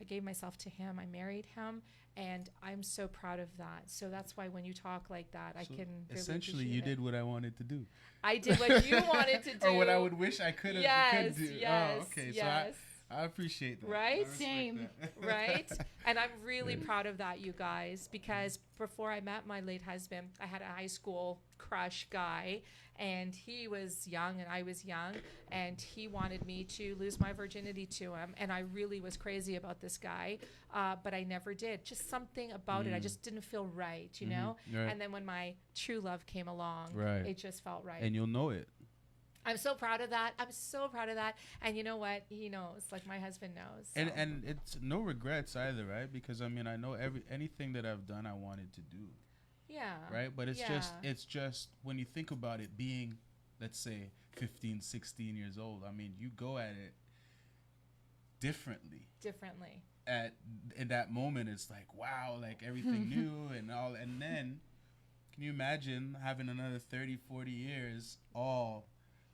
gave myself to him. I married him, and I'm so proud of that. So that's why when you talk like that, I So can really essentially, appreciate you it. did what I wanted to do. I did what you wanted to do. Or what I would wish I could have Yes, could do. yes, Oh, okay. yes. So I appreciate that. Right? I respect Same. that. Right? And I'm really proud of that, you guys, because before I met my late husband, I had a high school crush guy, and he was young and I was young, and he wanted me to lose my virginity to him. And I really was crazy about this guy, but I never did. Just something about it. I just didn't feel right, you know? Right. And then when my true love came along, Right. it just felt right. And you'll know it. I'm so proud of that. I'm so proud of that. And you know what? He knows. Like my husband knows. So. And it's no regrets either, right? Because I mean, I know anything that I've done I wanted to do, yeah. right? But it's Yeah. just when you think about it being, let's say 15, 16 years old, I mean, you go at it differently. Differently. In that moment, it's like, wow, like everything new and all. And then can you imagine having another 30, 40 years all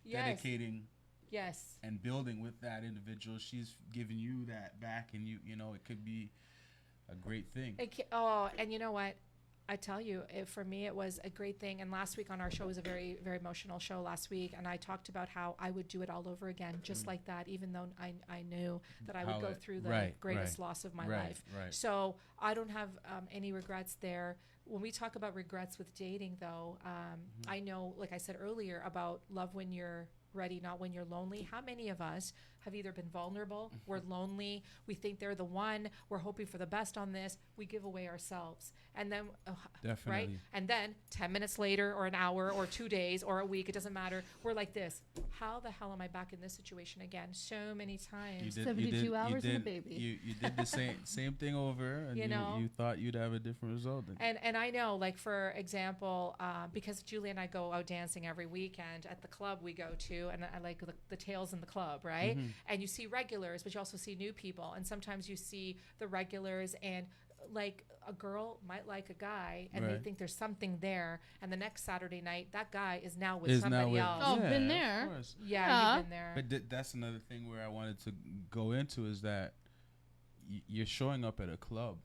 Yes. dedicating Yes. and building with that individual? She's giving you that back, and you know, it could be a great thing. And you know what? I tell you, for me, it was a great thing. And last week on our show was a very, very emotional show last week. And I talked about how I would do it all over again, just like that, even though I knew that I would How go it- through the right, greatest right, loss of my right, life. right. So I don't have any regrets there. When we talk about regrets with dating, though, I know, like I said earlier, about love when you're ready, not when you're lonely. How many of us have either been vulnerable, we're lonely, we think they're the one, we're hoping for the best on this, we give away ourselves. And then, right? Definitely. And then 10 minutes later, or an hour, or 2 days, or a week, it doesn't matter, we're like this. How the hell am I back in this situation again? So many times. 72 hours and a baby. You did the same thing over, and You know? you thought you'd have a different result. And I know, like, for example, because Julie and I go out dancing every weekend at the club we go to, and I like the tails in the club, right? And you see regulars, but you also see new people. And sometimes you see the regulars, and like a girl might like a guy and they Right. think there's something there, and the next Saturday night that guy is now with Is somebody now with, else. Oh, been of there. course. Yeah, Yeah. you've been there. But that's another thing where I wanted to go into is that you're showing up at a club.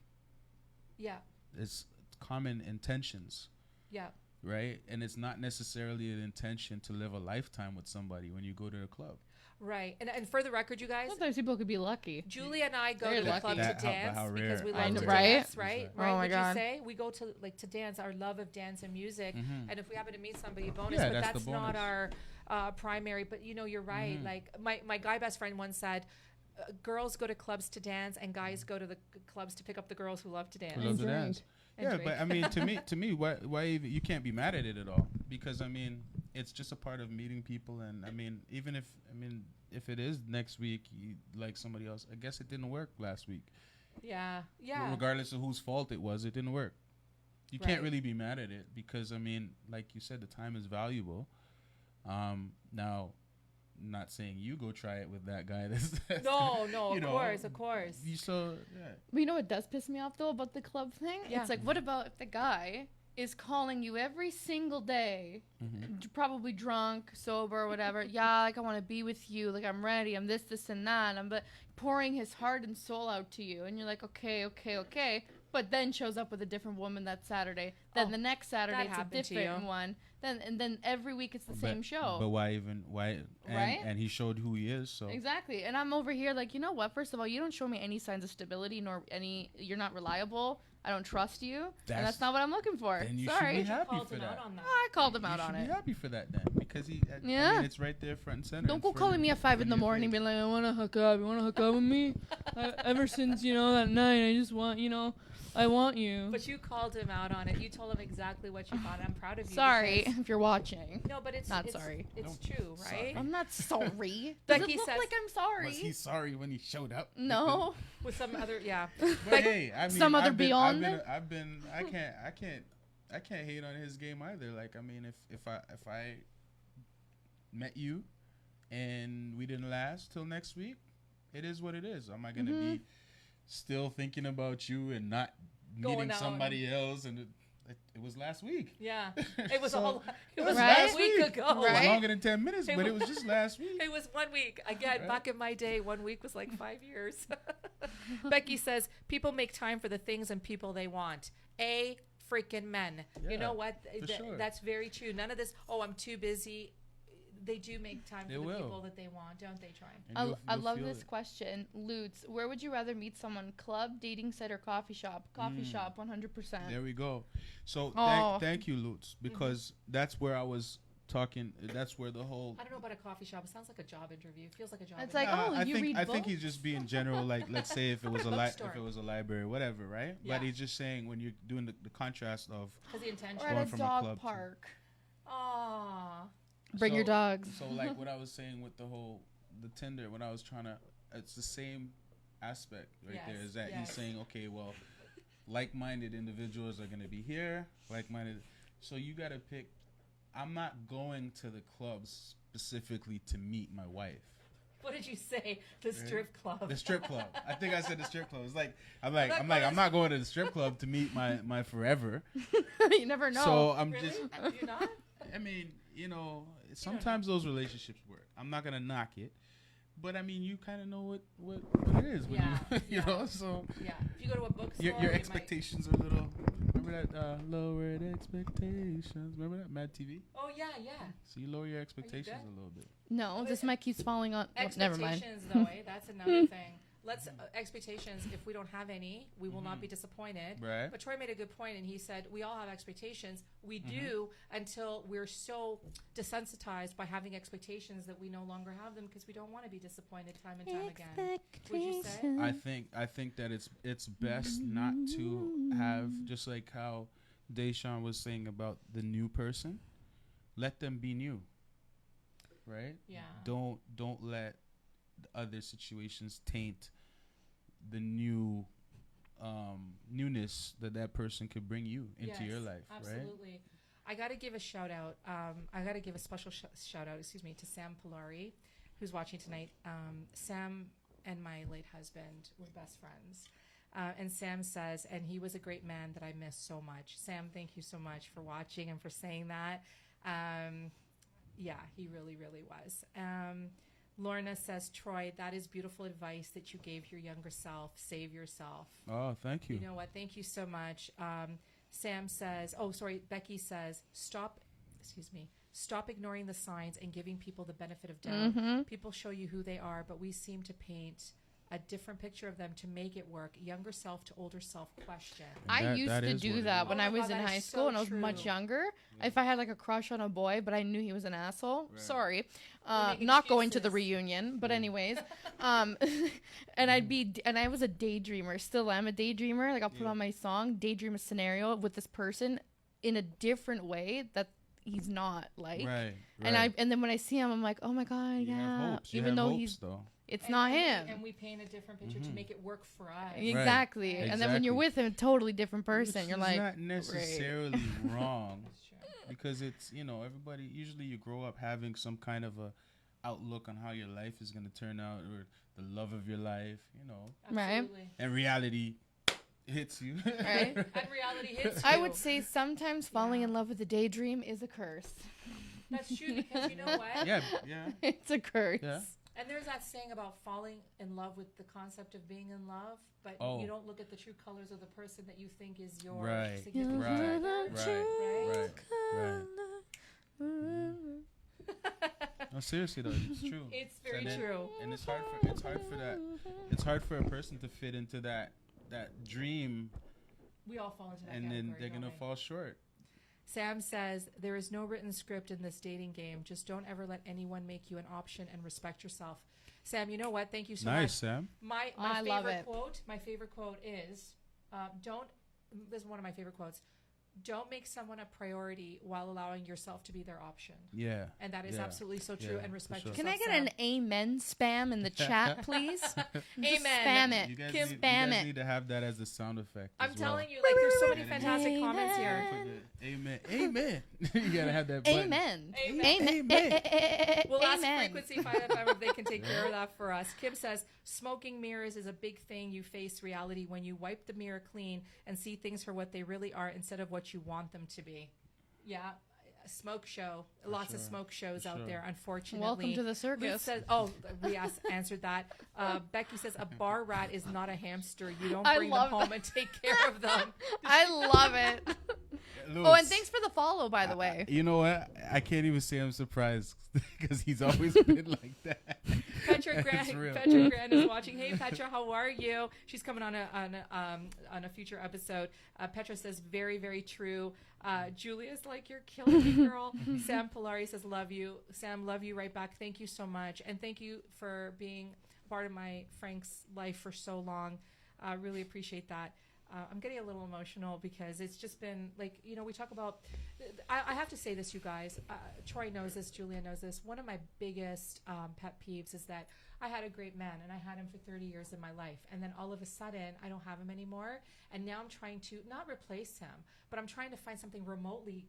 Yeah, It's common intentions, yeah. right? And it's not necessarily an intention to live a lifetime with somebody when you go to a club. Right. And for the record, you guys, Sometimes people could be lucky. Julie and I go Very to the lucky. club That- to how- dance how because rare. we I love know, to right? dance, right? Oh Right? my Would God. you say we go to to dance, our love of dance and music, Mhm. and if we happen to meet somebody, bonus. Yeah, but that's the that's not bonus. our primary. But you're right. Mhm. Like my guy best friend once said. Girls go to clubs to dance, and guys go to the clubs to pick up the girls who love to dance. Who love to drink. dance. And Yeah, drink. but I mean, to me, why even, you can't be mad at it at all, because I mean, it's just a part of meeting people, and I mean, even if it is next week, you like somebody else, I guess it didn't work last week. Yeah, yeah. Regardless of whose fault it was, it didn't work. You Right. can't really be mad at it because I mean, like you said, the time is valuable. Now, not saying you go try it with that guy. No, you of know, course, of course. You yeah. But you know what does piss me off though about the club thing? Yeah. It's like, what about if the guy is calling you every single day, probably drunk, sober, whatever? Yeah, like I want to be with you. Like I'm ready. I'm this, and that. And but pouring his heart and soul out to you, and you're like, okay. But then shows up with a different woman that Saturday. Then Oh, the next Saturday that it's a happened to different you. one. Then every week it's the same show. But why even why? And, Right? and he showed who he is. So Exactly. And I'm over here like, you know what? First of all, you don't show me any signs of stability nor you're not reliable. I don't trust you. And That's- that's not what I'm looking for. then you should Sorry. be happy Called for him out that. on that. I called him You out should on be it. happy for that then, because he. I Yeah. mean, it's right there front and center. Don't in go front calling of- me at 5 in the front of your morning and face. be like, I want to hook up. You want to hook up with me? Ever since, that night, I just want, I want you. But you called him out on it. You told him exactly what you thought. I'm proud of you. Sorry because- if you're watching. No, but it's Not it's, sorry. It's No, true, right? sorry. I'm not sorry. Does Becky it look says- like I'm sorry? Was he sorry when he showed up? No. With some other, yeah. But hey, I mean, Some other beyond I've been. I can't hate on his game either. Like, I mean, if I met you and we didn't last till next week, it is what it is. Am I gonna be still thinking about you and not Going meeting out somebody else? And it was last week. Yeah. It was So- it was Right? a week ago. It was Right? longer than 10 minutes, It but it was- was just last week. It was 1 week. Again, Right. back in my day, 1 week was like 5 years. Becky says, people make time for the things and people they want. Freaking men. You Yeah, know what? for sure. That's very true. None of this, I'm too busy. They do make time for They the will. people that they want, don't they, Troy? And I you'll love feel this it. question. Lutz, where would you rather meet someone? Club, dating site, or coffee shop? Coffee shop, 100%. There we go. So Oh. thank you, Lutz, because that's where I was talking. That's where the whole. I don't know about a coffee shop. It sounds like a job interview. It feels like a job It's interview. like, oh, you read I think books? he's just being general. Like, let's say if it How was a about a if bookstore? it was a library, whatever, right? Yeah. But he's just saying when you're doing the contrast of. Because the intention. Or Going at a from a dog club to- park. Aww. Bring your dogs. So like what I was saying with the Tinder, when I was trying to, it's the same aspect right there. Yes, Is that yes. he's saying, okay, well, like-minded individuals are going to be here, like-minded. So you got to pick. I'm not going to the clubs specifically to meet my wife. What did you say? The strip club. The strip club. I think I said the strip club. It's like I'm not not going to the strip club to meet my forever. You never know. So I'm Really? just. Do you not? I mean, sometimes those relationships work. I'm not gonna knock it, but I mean, you kind of know what it is when Yeah, you yeah. know. So Yeah. If you go to a bookstore, your you might- expectations are a little. Remember that lowered expectations? Remember that Mad TV? Oh yeah, yeah. So you lower your expectations good? a little bit. no, this mic keeps falling on. Oh, never mind. Expectations, though, that's another thing. Let's expectations. If we don't have any, we will not be disappointed. Right. But Troy made a good point, and he said we all have expectations. We Mm-hmm. do until we're so desensitized by having expectations that we no longer have them because we don't want to be disappointed time and time again. Would you say? I think that it's best not to have, just like how Deshaun was saying about the new person. Let them be new. Right. Yeah. Don't let the other situations taint the newness that person could bring you into your Yes, life, right? absolutely. I got to give a shout out. I got to give a special shout out, to Sam Polari, who's watching tonight. Sam and my late husband were best friends. And Sam says, and he was a great man that I miss so much. Sam, thank you so much for watching and for saying that. Yeah, he really, really was. Lorna says, Troy, that is beautiful advice that you gave your younger self. Save yourself. Oh, thank you. You know what? Thank you so much. Sam says, Becky says, stop ignoring the signs and giving people the benefit of doubt. People show you who they are, but we seem to paint a different picture of them to make it work. Younger self to older self question. I used to do that when I was God, in that high is school so and I was true. much younger. If I had like a crush on a boy, but I knew he was an asshole, Right. sorry, make not going to the excuses. reunion. But anyways, and I was a daydreamer. Still am a daydreamer. Like I'll put Yeah. on my song, daydream a scenario with this person in a different way that he's not like. Right. And then when I see him, I'm like, oh my god, you have yeah. hopes. You Even have though hopes, he's, though. it's And- not and we- him. and we paint a different picture to make it work for us. Exactly. Right. And then when you're Exactly. with him, totally different person. Which You're is like, not necessarily wrong, That's true. because it's, everybody, usually you grow up having some kind of a outlook on how your life is going to turn out, or the love of your life, Right. Absolutely. and reality hits you. Right. And reality hits you. I would say sometimes falling in love with a daydream is a curse. That's true, because you know what? Yeah. It's a curse. Yeah. And there's that saying about falling in love with the concept of being in love, but Oh. you don't look at the true colors of the person that you think is your Right. significant Right. other. Right. No, seriously though, it's true. It's very And then- true. And it's hard for a person to fit into that dream, We all fall into that and category, then they're don't gonna we? fall short. Sam says, there is no written script in this dating game. Just don't ever let anyone make you an option, and respect yourself. Sam, you know what? Thank you so Nice, much. Sam. My I love favorite it. quote. My favorite quote is, this is one of my favorite quotes. Don't make someone a priority while allowing yourself to be their option. Yeah. And that is Yeah. absolutely so true. Yeah, And respect for sure. yourself. Can I get an amen spam in the chat, please? Just Amen. spam it. You guys, Kim, need, you spam guys it. need to have that as a sound effect. I'm as telling well. you, like, there's so many Amen. fantastic comments here. Amen. Amen. You gotta have that button. Amen. Amen. Amen. We'll ask Amen. Frequency 5 FM if they can take care of that for us. Kim says, smoking mirrors is a big thing. You face reality when you wipe the mirror clean and see things for what they really are instead of what you want them to be. Yeah, a smoke show. Lots of sure. smoke shows For out sure. there, unfortunately. Welcome to the Luke circus. says, answered that. Becky says, a bar rat is not a hamster. You don't I bring them love home and take care of them. I love it. Oh, and thanks for the follow, by the way. You know what? I can't even say I'm surprised because he's always been like that. Petra It's real. Grant is watching. Hey, Petra, how are you? She's coming on a future episode. Petra says, very, very true. Julia's like, you're killing me, girl. Sam Polari says, love you. Sam, love you right back. Thank you so much. And thank you for being part of my Frank's life for so long. Really appreciate that. I'm getting a little emotional because it's just been like, we talk about, I have to say this, you guys, Troy knows this, Julia knows this. One of my biggest pet peeves is that I had a great man and I had him for 30 years in my life. And then all of a sudden I don't have him anymore. And now I'm trying to not replace him, but I'm trying to find something remotely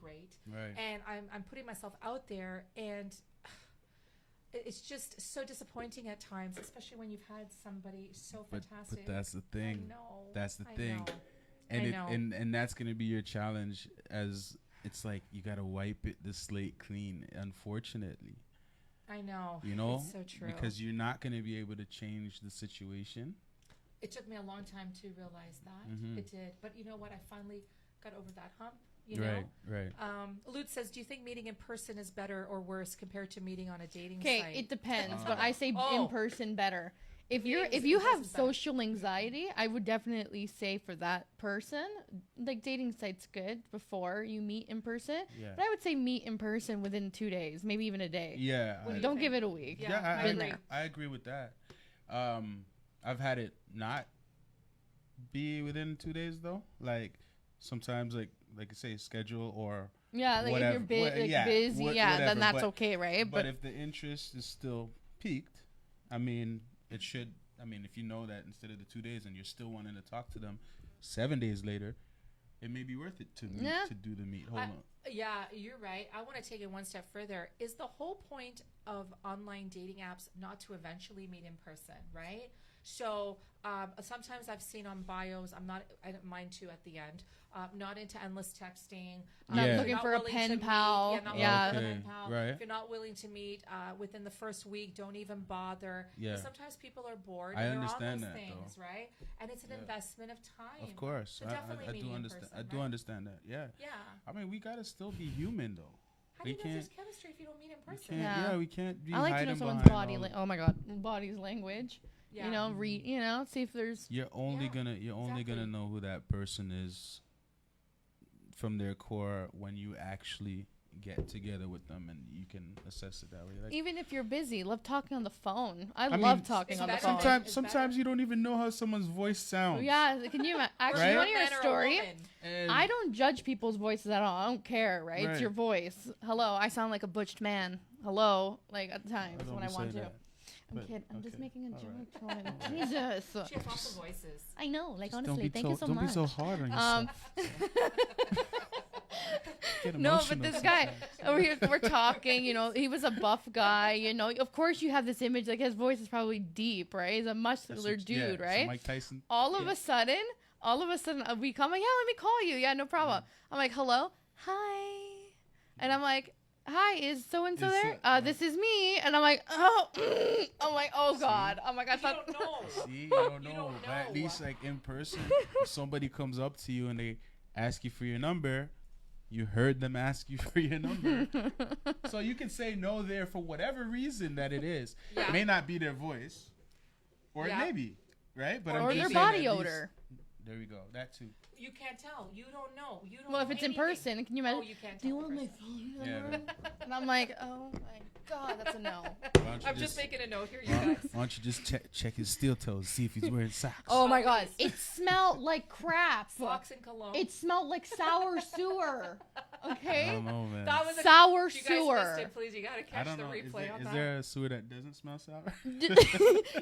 great. Right. And I'm putting myself out there, and it's just so disappointing at times, especially when you've had somebody so But fantastic. that's the thing. I know. That's the I thing. know. And I it know. and that's gonna be your challenge, as it's like you gotta wipe the slate clean, unfortunately. I know. It's so true. Because you're not gonna be able to change the situation. It took me a long time to realize that. Mhm. It did. But you know what? I finally got over that hump. Right. Lute says, do you think meeting in person is better or worse compared to meeting on a dating Okay, site? it depends, but I say Oh. in person better. If Meetings you in have person's better. social anxiety, I would definitely say for that person, like dating sites good before you meet in person. Yeah. But I would say meet in person within 2 days, maybe even a day. Yeah. What do you Don't think? give it a week. Yeah, I Been agree. there. I agree with that. I've had it not be within 2 days though. Like sometimes, like I say, schedule or Yeah, like whatever. if you're Yeah, busy, yeah, whatever, then that's but- okay, right? But if the interest is still peaked, I mean, it should. I mean, if you know that instead of the 2 days and you're still wanting to talk to them 7 days later, it may be worth it to Yeah. to do the meet. Hold on. Yeah, you're right. I want to take it one step further. Is the whole point of online dating apps not to eventually meet in person, right? So sometimes I've seen on bios, I don't mind to at the end, not into endless texting. Not if you're looking for a willing pen to meet- pal. Yeah, not Yeah. looking for a Okay, pen pal. right. If you're not willing to meet within the first week, don't even bother. Yeah. 'Cause sometimes people are bored. I and they're understand on those that, things, though. right? And it's an Yeah. investment of time. Of course, So definitely I meeting do in understand. person, I do right? understand that. Yeah. Yeah. I mean, we gotta still be human, though. How do We you know can't. there's chemistry if you don't meet in We person? can't. Yeah. Yeah, we can't be I like to know hiding someone's behind body. all the- Oh my god, body's language. Yeah. You know, read. You know, see if there's. You're only Yeah, gonna exactly. know who that person is from their core when you actually get together with them and you can assess it that way. Like, Even if you're busy, love talking on the phone. I mean, love talking it's on the better phone. than- sometimes It's sometimes better. you don't even know how someone's voice sounds. Yeah, can you actually Right? want to hear Man a or story? woman. And I don't judge people's voices at all. I don't care, right? It's Right. your voice. Hello, I sound like a butched man. Hello, like at times don't when be I want saying to. that. I'm But, kidding. I'm just okay, making a all joke. right. Troy. Jesus. She has lots of voices. I know. Like Just honestly, thank you so don't much. be so hard on yourself. Get No, but emotional this guy sometimes. over here, we're talking. You know, he was a buff guy. You know, of course you have this image. Like his voice is probably deep, right? He's a That's muscular what- yeah, dude, so right? Mike Tyson. all of Yeah. a sudden, we come like, yeah, let me call you. Yeah, no problem. I'm like, hello, hi, and I'm like, hi, is so and so Is there? it- right. This is me, and I'm like, oh, I'm like, oh god, I'm like, I You thought. don't know. See, you don't You know. don't But at know. least like in person, if somebody comes up to you and they ask you for your number, you heard them ask you for your number. So you can say no there for whatever reason that it is. Yeah. It may not be their voice. Or Yeah. it may be. Right? But Or I'm their just saying body at least- odor. There we go. That too. You can't tell. You don't know. You don't Well, know if it's in anything. person, can you Oh, imagine? you can't Do you tell want in my person. phone Yeah, number? And I'm like, oh my god, that's a no. Why don't you I'm just making a note here, you why guys. why don't you just check his steel toes, see if he's wearing socks? Oh my god, Always. it smelled like crap. Socks and cologne. It smelled like sour sewer. I Okay, don't know, man. That was a sour you guys sewer. missed it, please. You gotta I catch don't the know. replay on Is that. there a sewer that doesn't smell sour?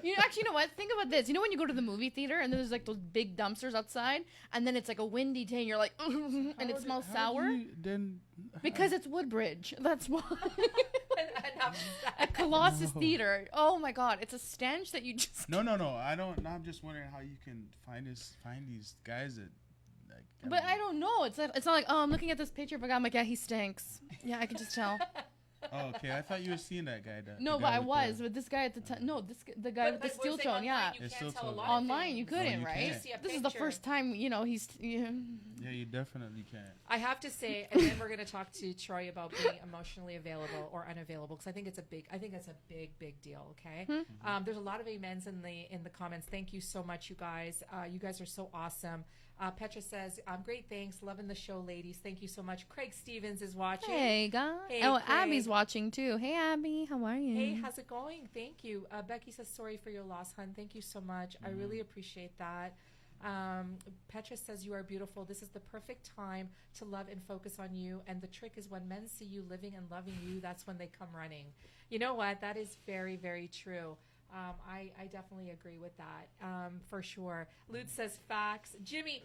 You actually know what? Think about this. You know when you go to the movie theater and there's like those big dumpsters outside, and then it's like a windy day, and you're like, and it smells sour because it's Woodbridge. That's why. And I'm At Colossus Theater. Oh my god, it's a stench that you just. No. I don't. No, I'm just wondering how you can find these guys that. Like, But I don't know. It's not like, oh, I'm looking at this picture of a guy. I'm like, yeah, he stinks. Yeah, I can just tell. Oh, okay. I thought you were seeing that guy. No, the but guy I with was with this guy at the time. No, the guy with the we're steel saying tone. Yeah. You It's can't still tell a tone. lot of Online, you things. couldn't, you right? can't. See a This is the picture. first time, he's. Yeah. Yeah, you definitely can. I have to say, and then we're going to talk to Troy about being emotionally available or unavailable, because I think that's a big deal. Okay, there's a lot of amens in the comments. Thank you so much, you guys. You guys are so awesome. Petra says, great, thanks, loving the show, ladies. Thank you so much. Craig Stevens is watching. Hey, guys. Hey, oh, Craig. Abby's watching too. Hey, Abby. How are you? Hey, how's it going? Thank you. Becky says, sorry for your loss, hun. Thank you so much. I really appreciate that. Petra says, you are beautiful. This is the perfect time to love and focus on you. And the trick is when men see you living and loving you, that's when they come running. You know what? That is very, very true. I definitely agree with that, for sure. Lute says facts. Jimmy,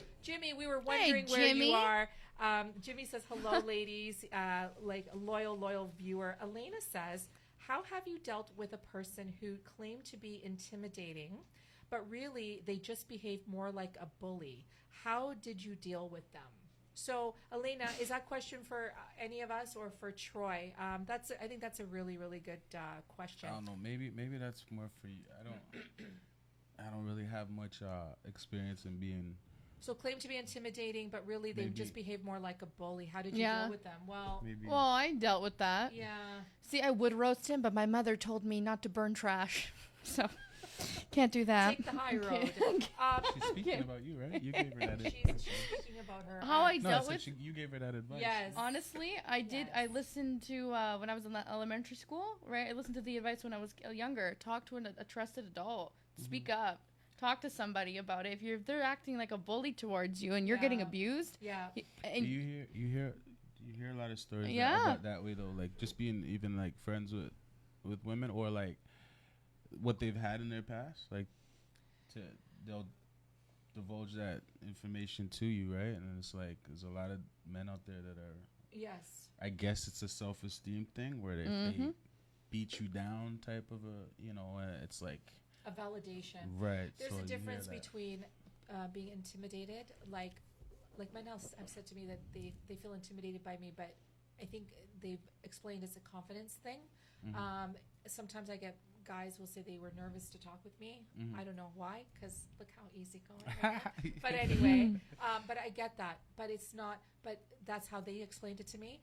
we were wondering where you Jimmy. are. Jimmy says, hello, ladies, like a loyal viewer. Elena says, how have you dealt with a person who claimed to be intimidating, but really they just behave more like a bully? How did you deal with them? So, Elena, is that question for any of us or for Troy? I think that's a really, really good question. I don't know. Maybe that's more for you. I don't really have much experience in being. So, claim to be intimidating, but really they Maybe. just behave more like a bully. How did you Yeah. deal with them? Well, Maybe. Well, I dealt with that. yeah. See, I would roast him, but my mother told me not to burn trash. So, can't do that. Take the high road. She's speaking about you, right? You gave her that She's advice. speaking about her. How I No, dealt I said with. you gave her that advice. Yes. Honestly, I did. Yes. I listened to when I was in elementary school, right? I listened to the advice when I was younger. Talk to a trusted adult. Speak up. Talk to somebody about it. If they're acting like a bully towards you and you're getting Yeah. abused, Yeah. and You hear a lot of stories Yeah. about that way though, like just being even like friends with women or like what they've had in their past, like they'll divulge that information to you, right? And it's like there's a lot of men out there that are Yes. I guess it's a self-esteem thing where if they beat you down type of it's like A validation. right. There's so a you hear difference that. between being intimidated, like men else have said to me that they feel intimidated by me, but I think they've explained it's a confidence thing. Sometimes I get guys will say they were nervous to talk with me. I don't know why, because look how easygoing I am. But anyway, but I get that. But it's not. But that's how they explained it to me.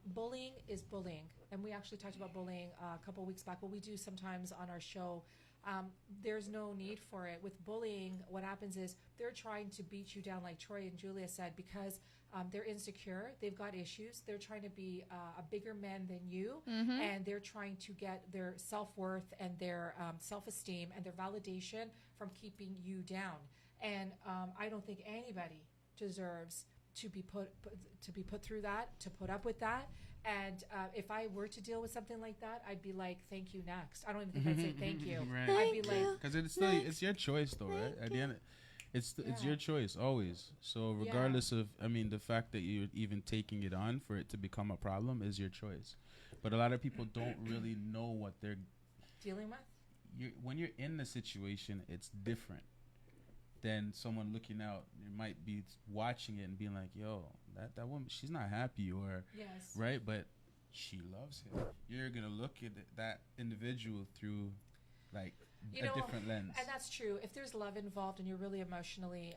Bullying is bullying, and we actually talked about bullying a couple weeks back. What we do sometimes on our show. There's no need for it. With bullying, what happens is they're trying to beat you down, like Troy and Julia said, because they're insecure. They've got issues. They're trying to be a bigger man than you, and they're trying to get their self-worth and their self-esteem and their validation from keeping you down. And I don't think anybody deserves to be put through that, to put up with that. And if I were to deal with something like that, I'd be like, "Thank you, next." I don't even think I'd say thank you. Right. I'd be like, Because it's your choice though, right? At the end, it's your choice always. So regardless of, I mean, the fact that you're even taking it on for it to become a problem is your choice. But a lot of people don't really know what they're dealing with. when you're in the situation, it's different than someone looking out. You might be watching it and being like, "Yo, that woman, she's not happy," or Yes. right, but she loves him. You're gonna look at that individual through like a different lens. And that's true. If there's love involved and you're really emotionally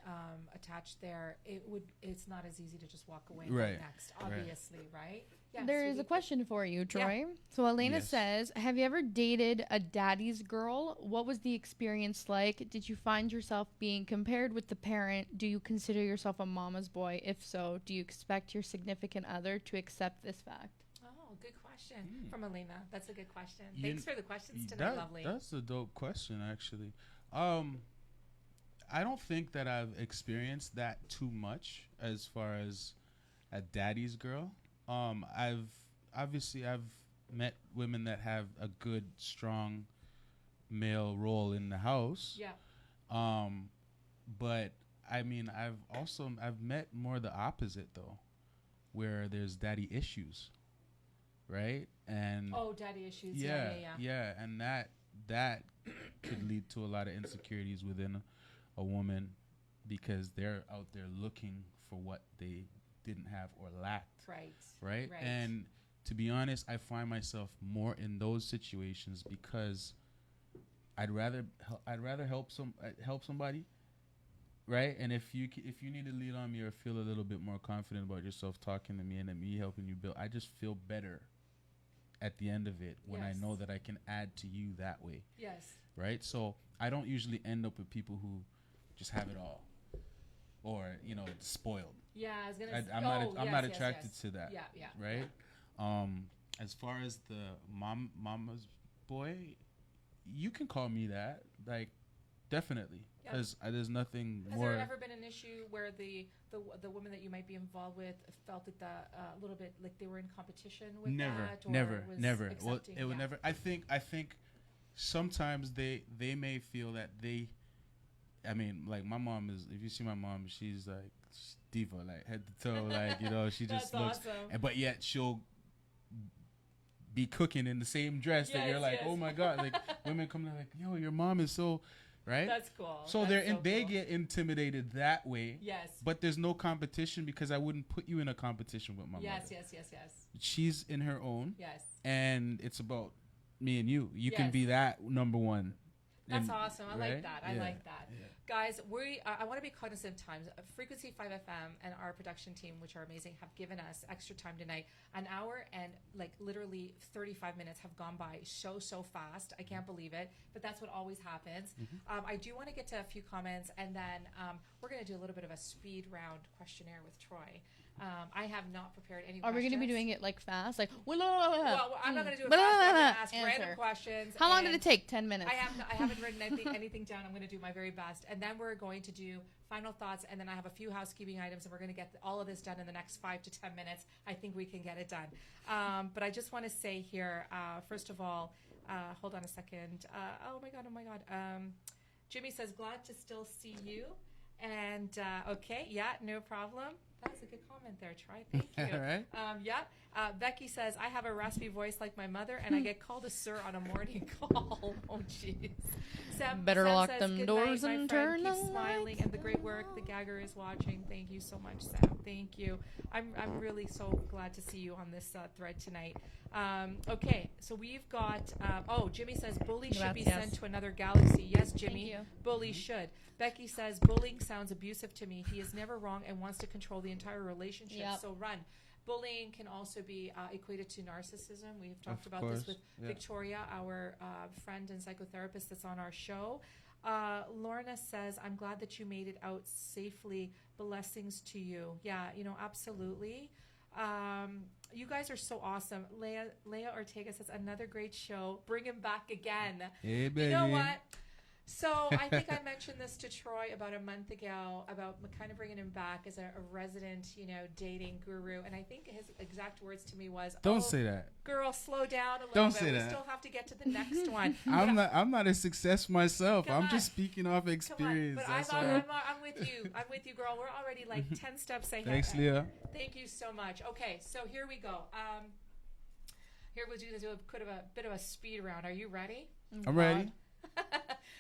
attached there, it's not as easy to just walk away and go next, obviously, right? Yeah, There is a question for you, Troy. So Elena Yes. says, have you ever dated a daddy's girl? What was the experience like? Did you find yourself being compared with the parent? Do you consider yourself a mama's boy? If so, do you expect your significant other to accept this fact? Oh, good question from Elena. That's a good question. You Thanks for the questions tonight, lovely. That's a dope question, actually. I don't think that I've experienced that too much as far as a daddy's girl. I've met women that have a good, strong male role in the house. Yeah. But I mean, I've met more the opposite though, where there's daddy issues, right? And Daddy issues. yeah, and that could lead to a lot of insecurities within a woman because they're out there looking for what they didn't have or lacked. Right. And to be honest, I find myself more in those situations because I'd rather help somebody, right? And if you need to lean on me or feel a little bit more confident about yourself talking to me and then me helping you build, I just feel better at the end of it when I know that I can add to you that way. Yes. Right? So I don't usually end up with people who just have it all or, spoiled. Yeah, I was gonna. I'm not attracted to that. Yeah. Right. As far as the mama's boy, you can call me that. Like, definitely, because there's nothing more. Has there ever been an issue where the woman that you might be involved with felt that a little bit like they were in competition with that? Or Never. Well, accepting? it would never. I think sometimes they may feel that they. I mean, like my mom is. If you see my mom, she's like diva, like head to toe, like she just looks. Awesome. But yet she'll be cooking in the same dress that you're like, oh my god, like women come like, yo, your mom is so, right? That's cool. So they get intimidated that way. Yes. But there's no competition because I wouldn't put you in a competition with my mother. Yes. She's in her own. Yes. And it's about me and you. You can be that number one. That's awesome. I like that. I Yeah. like that. Yeah. Guys, I want to be cognizant of times. Frequency 5 FM and our production team, which are amazing, have given us extra time tonight. An hour and like literally 35 minutes have gone by so fast. I can't believe it, but that's what always happens. I do want to get to a few comments, and then we're going to do a little bit of a speed round questionnaire with Troy. I have not prepared any Are we questions. going to be doing it like fast? Like, Well, I'm not going to do it fast. I'm going to ask random questions. How long did it take? 10 minutes. I haven't written anything down. I'm going to do my very best. And then we're going to do final thoughts. And then I have a few housekeeping items. And we're going to get all of this done in the next 5 to 10 minutes. I think we can get it done. But I just want to say here, first of all, hold on a second. Oh, my God. Jimmy says, glad to still see you. And, okay, yeah, no problem. That's a good comment there, Troy. Thank you. Right? Yeah. Becky says, I have a raspy voice like my mother, and I get called a sir on a morning call. Oh, jeez. Better Sam lock says, them "Good doors night, my and friend. turn Keep the smiling and the great work. The Gagger is watching. Thank you so much, Sam. Thank you. I'm really so glad to see you on this thread tonight. Okay, so we've got, Jimmy says, bully should be Gracias. sent to another galaxy. Yes, Jimmy. you. Bully should. Becky says, bullying sounds abusive to me. He is never wrong and wants to control the entire relationship. Yep. So run. Bullying can also be equated to narcissism. We've talked Of about this course, with yeah. Victoria, our friend and psychotherapist that's on our show. Lorna says, I'm glad that you made it out safely. Blessings to you. Yeah, absolutely. You guys are so awesome. Leah Ortega says, another great show. Bring him back again. Hey, baby. You know what? So I think I mentioned this to Troy about a month ago about kind of bringing him back as a resident, dating guru. And I think his exact words to me was, Don't say that. Girl, slow down a little Don't bit. say We that. still have to get to the next one. I'm not a success myself. Come I'm on. just speaking off Come on. experience. But That's I'm all. with you. I'm with you, girl. We're already like 10 steps ahead. Thanks, Leah. Thank you so much. Okay, so here we go. Here we'll do a bit of a speed round. Are you ready? I'm ready.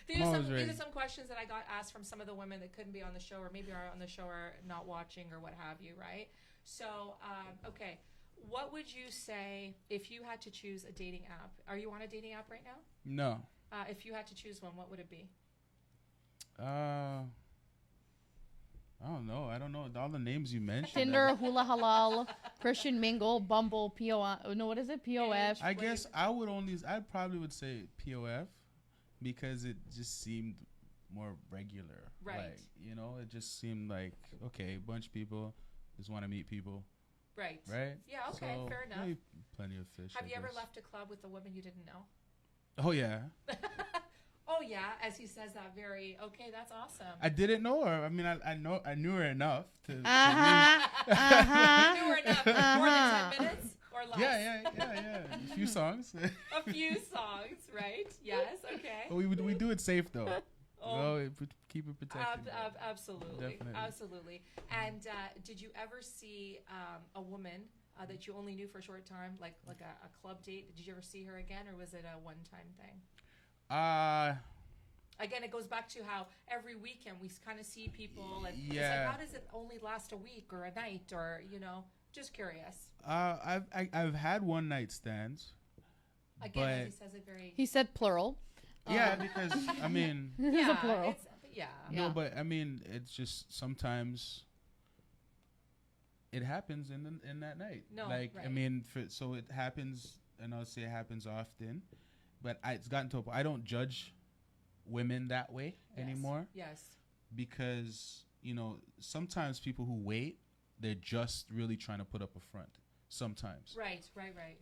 These I'm are always ready. some questions that I got asked from some of the women that couldn't be on the show, or maybe are on the show or not watching or what have you, right? So, okay. What would you say if you had to choose a dating app? Are you on a dating app right now? No. If you had to choose one, what would it be? I don't know. All the names you mentioned. Tinder, Hula Halal, Christian Mingle, Bumble, POF. No, what is it? POF. I guess I'd probably would say POF because it just seemed more regular. Right. Like, it just seemed like, okay, a bunch of people just want to meet people. Right. Right? Yeah, okay, So, fair enough. maybe plenty of fish. Have I you ever guess. left a club with a woman you didn't know? Oh, yeah. Oh, yeah, as he says that very, okay, that's awesome. I didn't know her. I mean, I knew her enough to. Uh-huh. Uh-huh. You were enough. More than 10 minutes or less? Yeah. A few songs. A few songs, right? Yes, okay. But we do it safe though. Oh. Keep it protected. Absolutely. Definitely. Absolutely. And did you ever see a woman that you only knew for a short time, like a club date? Did you ever see her again, or was it a one-time thing? Again, it goes back to how every weekend we kind of see people, and it's Yeah. like, how does it only last a week or a night, or just curious. I've had one night stands. Again, as but he says it very. He said plural. yeah, because I mean, It's a plural. It's, yeah. no, Yeah. but I mean, it's just sometimes it happens in that night. No, like I right. mean, so it happens, and I'll say it happens often, but it's gotten to a point. I don't judge women that way Yes. anymore Yes. because sometimes people who wait, they're just really trying to put up a front. Sometimes. Right.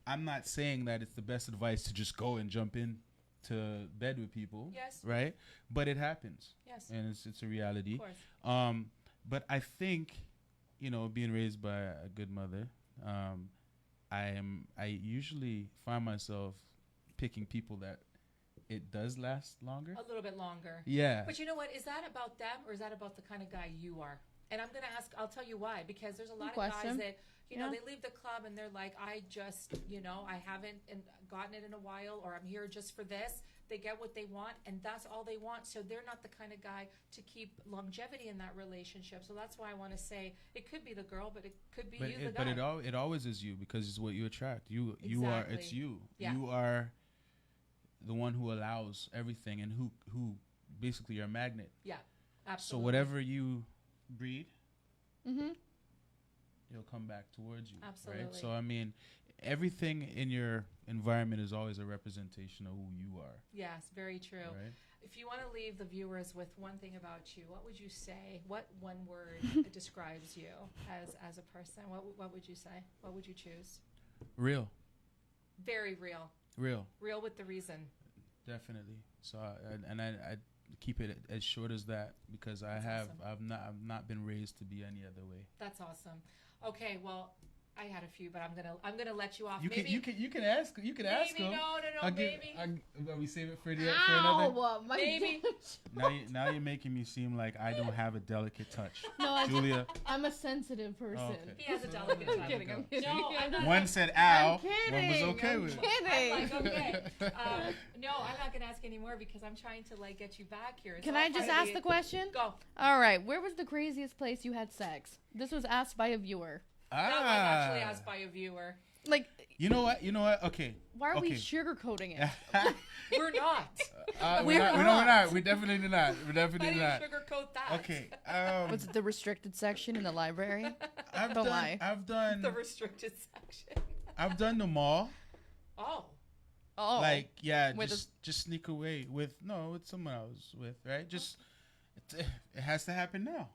I'm not saying that it's the best advice to just go and jump in to bed with people. Yes. Right? But it happens. Yes. And it's a reality. Of course. But I think, being raised by a good mother, I usually find myself picking people that it does last longer. A little bit longer. Yeah. But you know what? Is that about them, or is that about the kind of guy you are? And I'm going to ask, I'll tell you why, because there's a lot of guys question. that, Yeah. they leave the club and they're like, I just, I haven't gotten it in a while, or I'm here just for this. They get what they want, and that's all they want. So they're not the kind of guy to keep longevity in that relationship. So that's why I want to say it could be the girl, but it could be But you, the guy. it always is you, because it's what you attract. You are, it's Exactly. you. Yeah. You are the one who allows everything, and who basically you're a magnet. Yeah, So absolutely. whatever you breed, Mm-hmm. it'll come back towards you. Absolutely. Right? So I mean, everything in your environment is always a representation of who you are. Yes, very true. Right? If you want to leave the viewers with one thing about you, what would you say? What one word describes you as a person? What would you say? What would you choose? Real. Very real. Real. Real with the reason. Definitely. So I keep it as short as that, because That's I've not been raised to be any other way. That's awesome. Okay, well, I had a few, but I'm gonna let you off. You maybe, can ask ask maybe him. no, maybe. We save it for another. Ow, my Maybe. Now you're making me seem like I don't have a delicate touch. No, I Julia. I'm a sensitive person. Okay. He has a delicate I'm touch. kidding. I'm kidding. No, I'm not. One said ow. I'm kidding. One was okay I'm with it. kidding. I'm like, okay. No, I'm not gonna ask anymore because I'm trying to like get you back here. Can So I I'll just finally- ask the question? Go. All right. Where was the craziest place you had sex? This was asked by a viewer. That was actually asked by a viewer. Like, You know what? Okay. why are we Okay. sugarcoating it? We're not. We're not. We're definitely not. We're How do definitely you not. sugarcoat that? Okay. Was it the restricted section in the library? I've Don't done. lie. I've done. The restricted section. I've done the mall. Oh. Oh, Like With just sneak away with someone I was with, right? Just it has to happen now.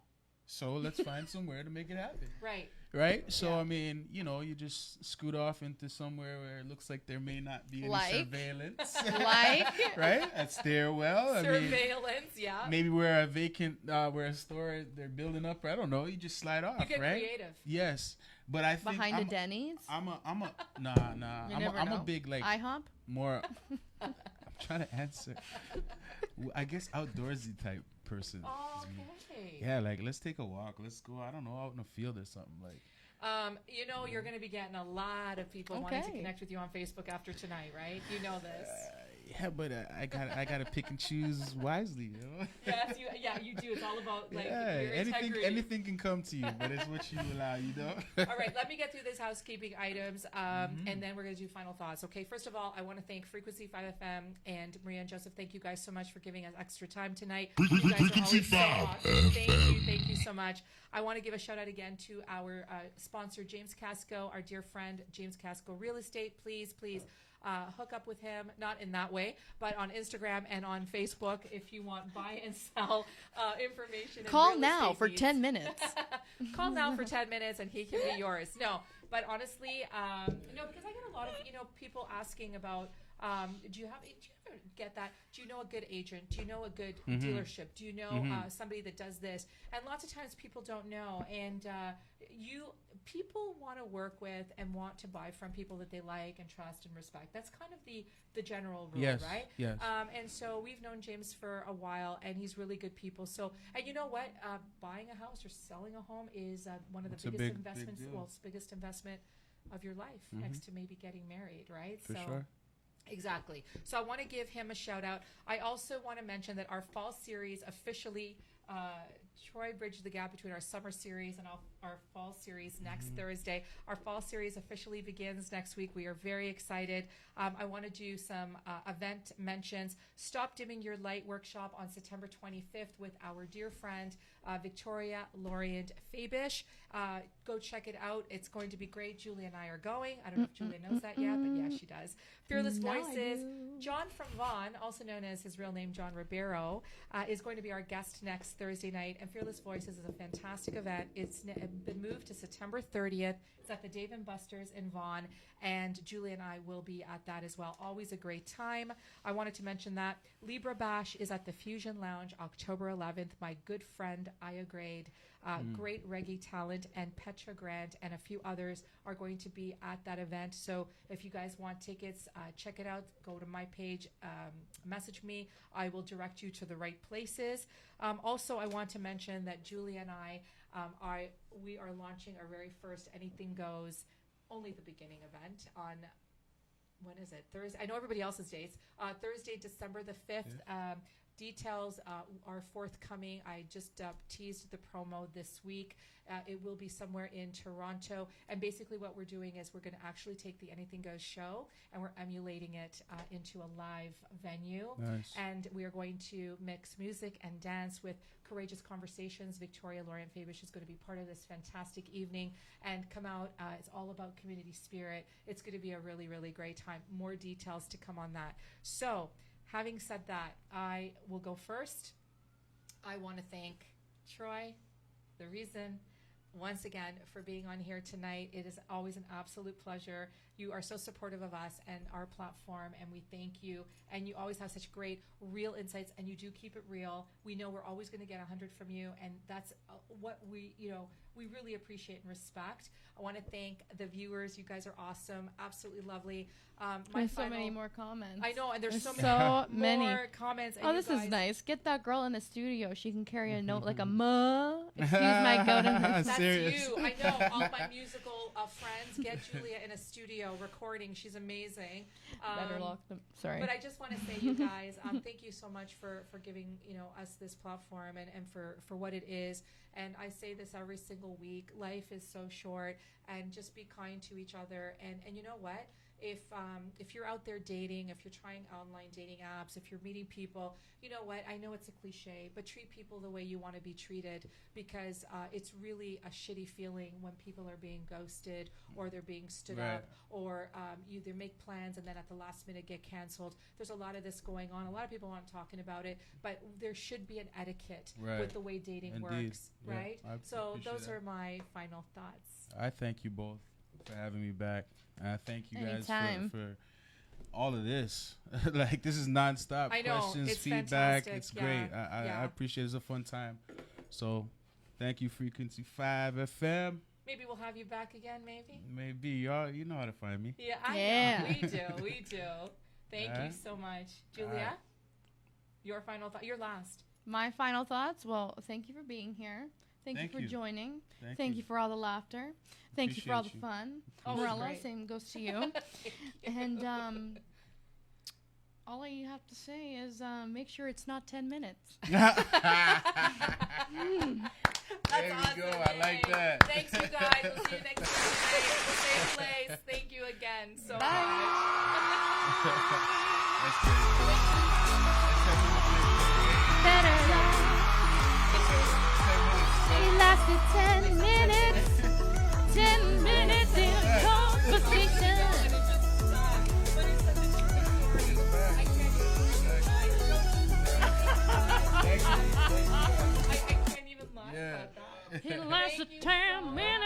So let's find somewhere to make it happen. Right. Right? So Yeah. I mean, you just scoot off into somewhere where it looks like there may not be any Like? surveillance. like. Right? A stairwell. I mean, Surveillance, yeah. maybe where a vacant where a store they're building up, I don't know, you just slide off, You get right? creative. Yes. But I think Behind a I'm, Denny's? I'm a nah. You I'm never a know. big like IHOP? more I'm trying to answer. I guess outdoorsy type person. Oh, is me. okay. Yeah, like let's take a walk. Let's go, I don't know, out in the field or something. Like You're going to be getting a lot of people wanting to Okay. connect with you on Facebook after tonight, right? You know this. yeah, but I gotta pick and choose wisely, Yes, you do. It's all about like yeah, your integrity. anything can come to you, but it's what you allow, All right, let me get through this housekeeping items, and then we're going to do final thoughts. Okay, first of all, I want to thank Frequency 5 FM and Maria and Joseph. Thank you guys so much for giving us extra time tonight. You guys are Frequency always so 5 awesome. Thank you so much. I want to give a shout out again to our sponsor, James Casco, our dear friend, James Casco Real Estate. Please. Hook up with him, not in that way, but on Instagram and on Facebook if you want buy and sell information. and Call real now estate for needs. 10 minutes. Call now for 10 minutes and he can be yours. No, but honestly, because I get a lot of, people asking about, do you ever get that? Do you know a good agent? Do you know a good dealership? Do you know somebody that does this? And lots of times people don't know. And people want to work with and want to buy from people that they like and trust and respect. That's kind of the general rule, Yes, right? yes. And so we've known James for a while, and he's really good people. So, and you know what? Buying a house or selling a home is one of the It's a biggest big investments. deal. Well, it's the biggest investment of your life, next to maybe getting married, right? For sure. Exactly. So I want to give him a shout out. I also want to mention that our fall series officially, Troy bridged the gap between our summer series and our fall series next Thursday. Our fall series officially begins next week. We are very excited. I want to do some event mentions. Stop Dimming Your Light workshop on September 25th with our dear friend Victoria Lorient Fabish. Go check it out. It's going to be great. Julia and I are going. I don't know if Julia knows that yet, but yeah, she does. Fearless Now I Voices. do. John from Vaughan, also known as his real name, John Ribeiro, is going to be our guest next Thursday night. And Fearless Voices is a fantastic event. It's been moved to September 30th. It's at the Dave & Buster's in Vaughan. And Julie and I will be at that as well. Always a great time. I wanted to mention that Libra Bash is at the Fusion Lounge October 11th. My good friend, Aya Grade, great reggae talent, and Petra Grant and a few others are going to be at that event. So if you guys want tickets, check it out. Go to my page, message me. I will direct you to the right places. Also, I want to mention that Julie and I we are launching our very first Anything Goes, only the beginning event on, when is it? Thursday. I know everybody else's dates. Thursday, December the 5th. Details are forthcoming. I just teased the promo this week. It will be somewhere in Toronto. And basically what we're doing is we're going to actually take the Anything Goes show and we're emulating it into a live venue. Nice. And we are going to mix music and dance with Courageous Conversations. Victoria Lorient Fabish is going to be part of this fantastic evening and come out. It's all about community spirit. It's going to be a really, really great time. More details to come on that. So, having said that, I will go first. I want to thank Troy, the reason once again for being on here tonight. It is always an absolute pleasure. You are so supportive of us and our platform, and we thank you. And you always have such great, real insights, and you do keep it real. We know we're always going to get 100 from you, and that's what we really appreciate and respect. I want to thank the viewers. You guys are awesome, absolutely lovely. There's so many more comments. I know, and there's so many more comments. And Oh, you this is guys- nice. Get that girl in the studio. She can carry a note like a ma. Excuse my goat in her. That's Serious. you. I know. All my musical friends get Julia in a studio recording. She's amazing. Better lock them. Sorry. But I just want to say, you guys, thank you so much for giving us this platform and for what it is. And I say this every single week. Life is so short, and just be kind to each other. And you know what? If you're out there dating, if you're trying online dating apps, if you're meeting people, you know what? I know it's a cliche, but treat people the way you want to be treated, because it's really a shitty feeling when people are being ghosted or they're being stood Right. up, or you either make plans and then at the last minute get canceled. There's a lot of this going on. A lot of people aren't talking about it, but there should be an etiquette Right. with the way dating Indeed. works, Yeah, right? I So appreciate those that. are my final thoughts. I thank you both for having me back. And I thank you guys Anytime. for all of this. Like, this is nonstop. I know, Questions, it's feedback. fantastic. It's Yeah, great. yeah. I appreciate it. It's a fun time. So, thank you, Frequency 5 FM. Maybe we'll have you back again, maybe? Maybe y'all, you know how to find me. Yeah, I Yeah. know. We do. Thank Yeah. you so much. Julia, Alright. your final thought. Your last. My final thoughts. Well, thank you for being here. Thank you Thank for you. joining. Thank, Thank you for all the laughter. Thank you for all the Appreciate you. fun. Oh, it was Morella, great. same goes to you. And all I have to say is make sure it's not 10 minutes. That's There we awesome. go. I like Yay. that. Thanks, you guys. We'll see you next Tuesday at the same place. Thank you again so Bye. That's great. Better love. It lasted 10 minutes. 10 minutes in conversation. I can't even laugh Yeah. about that. It lasted Thank you 10 so minutes.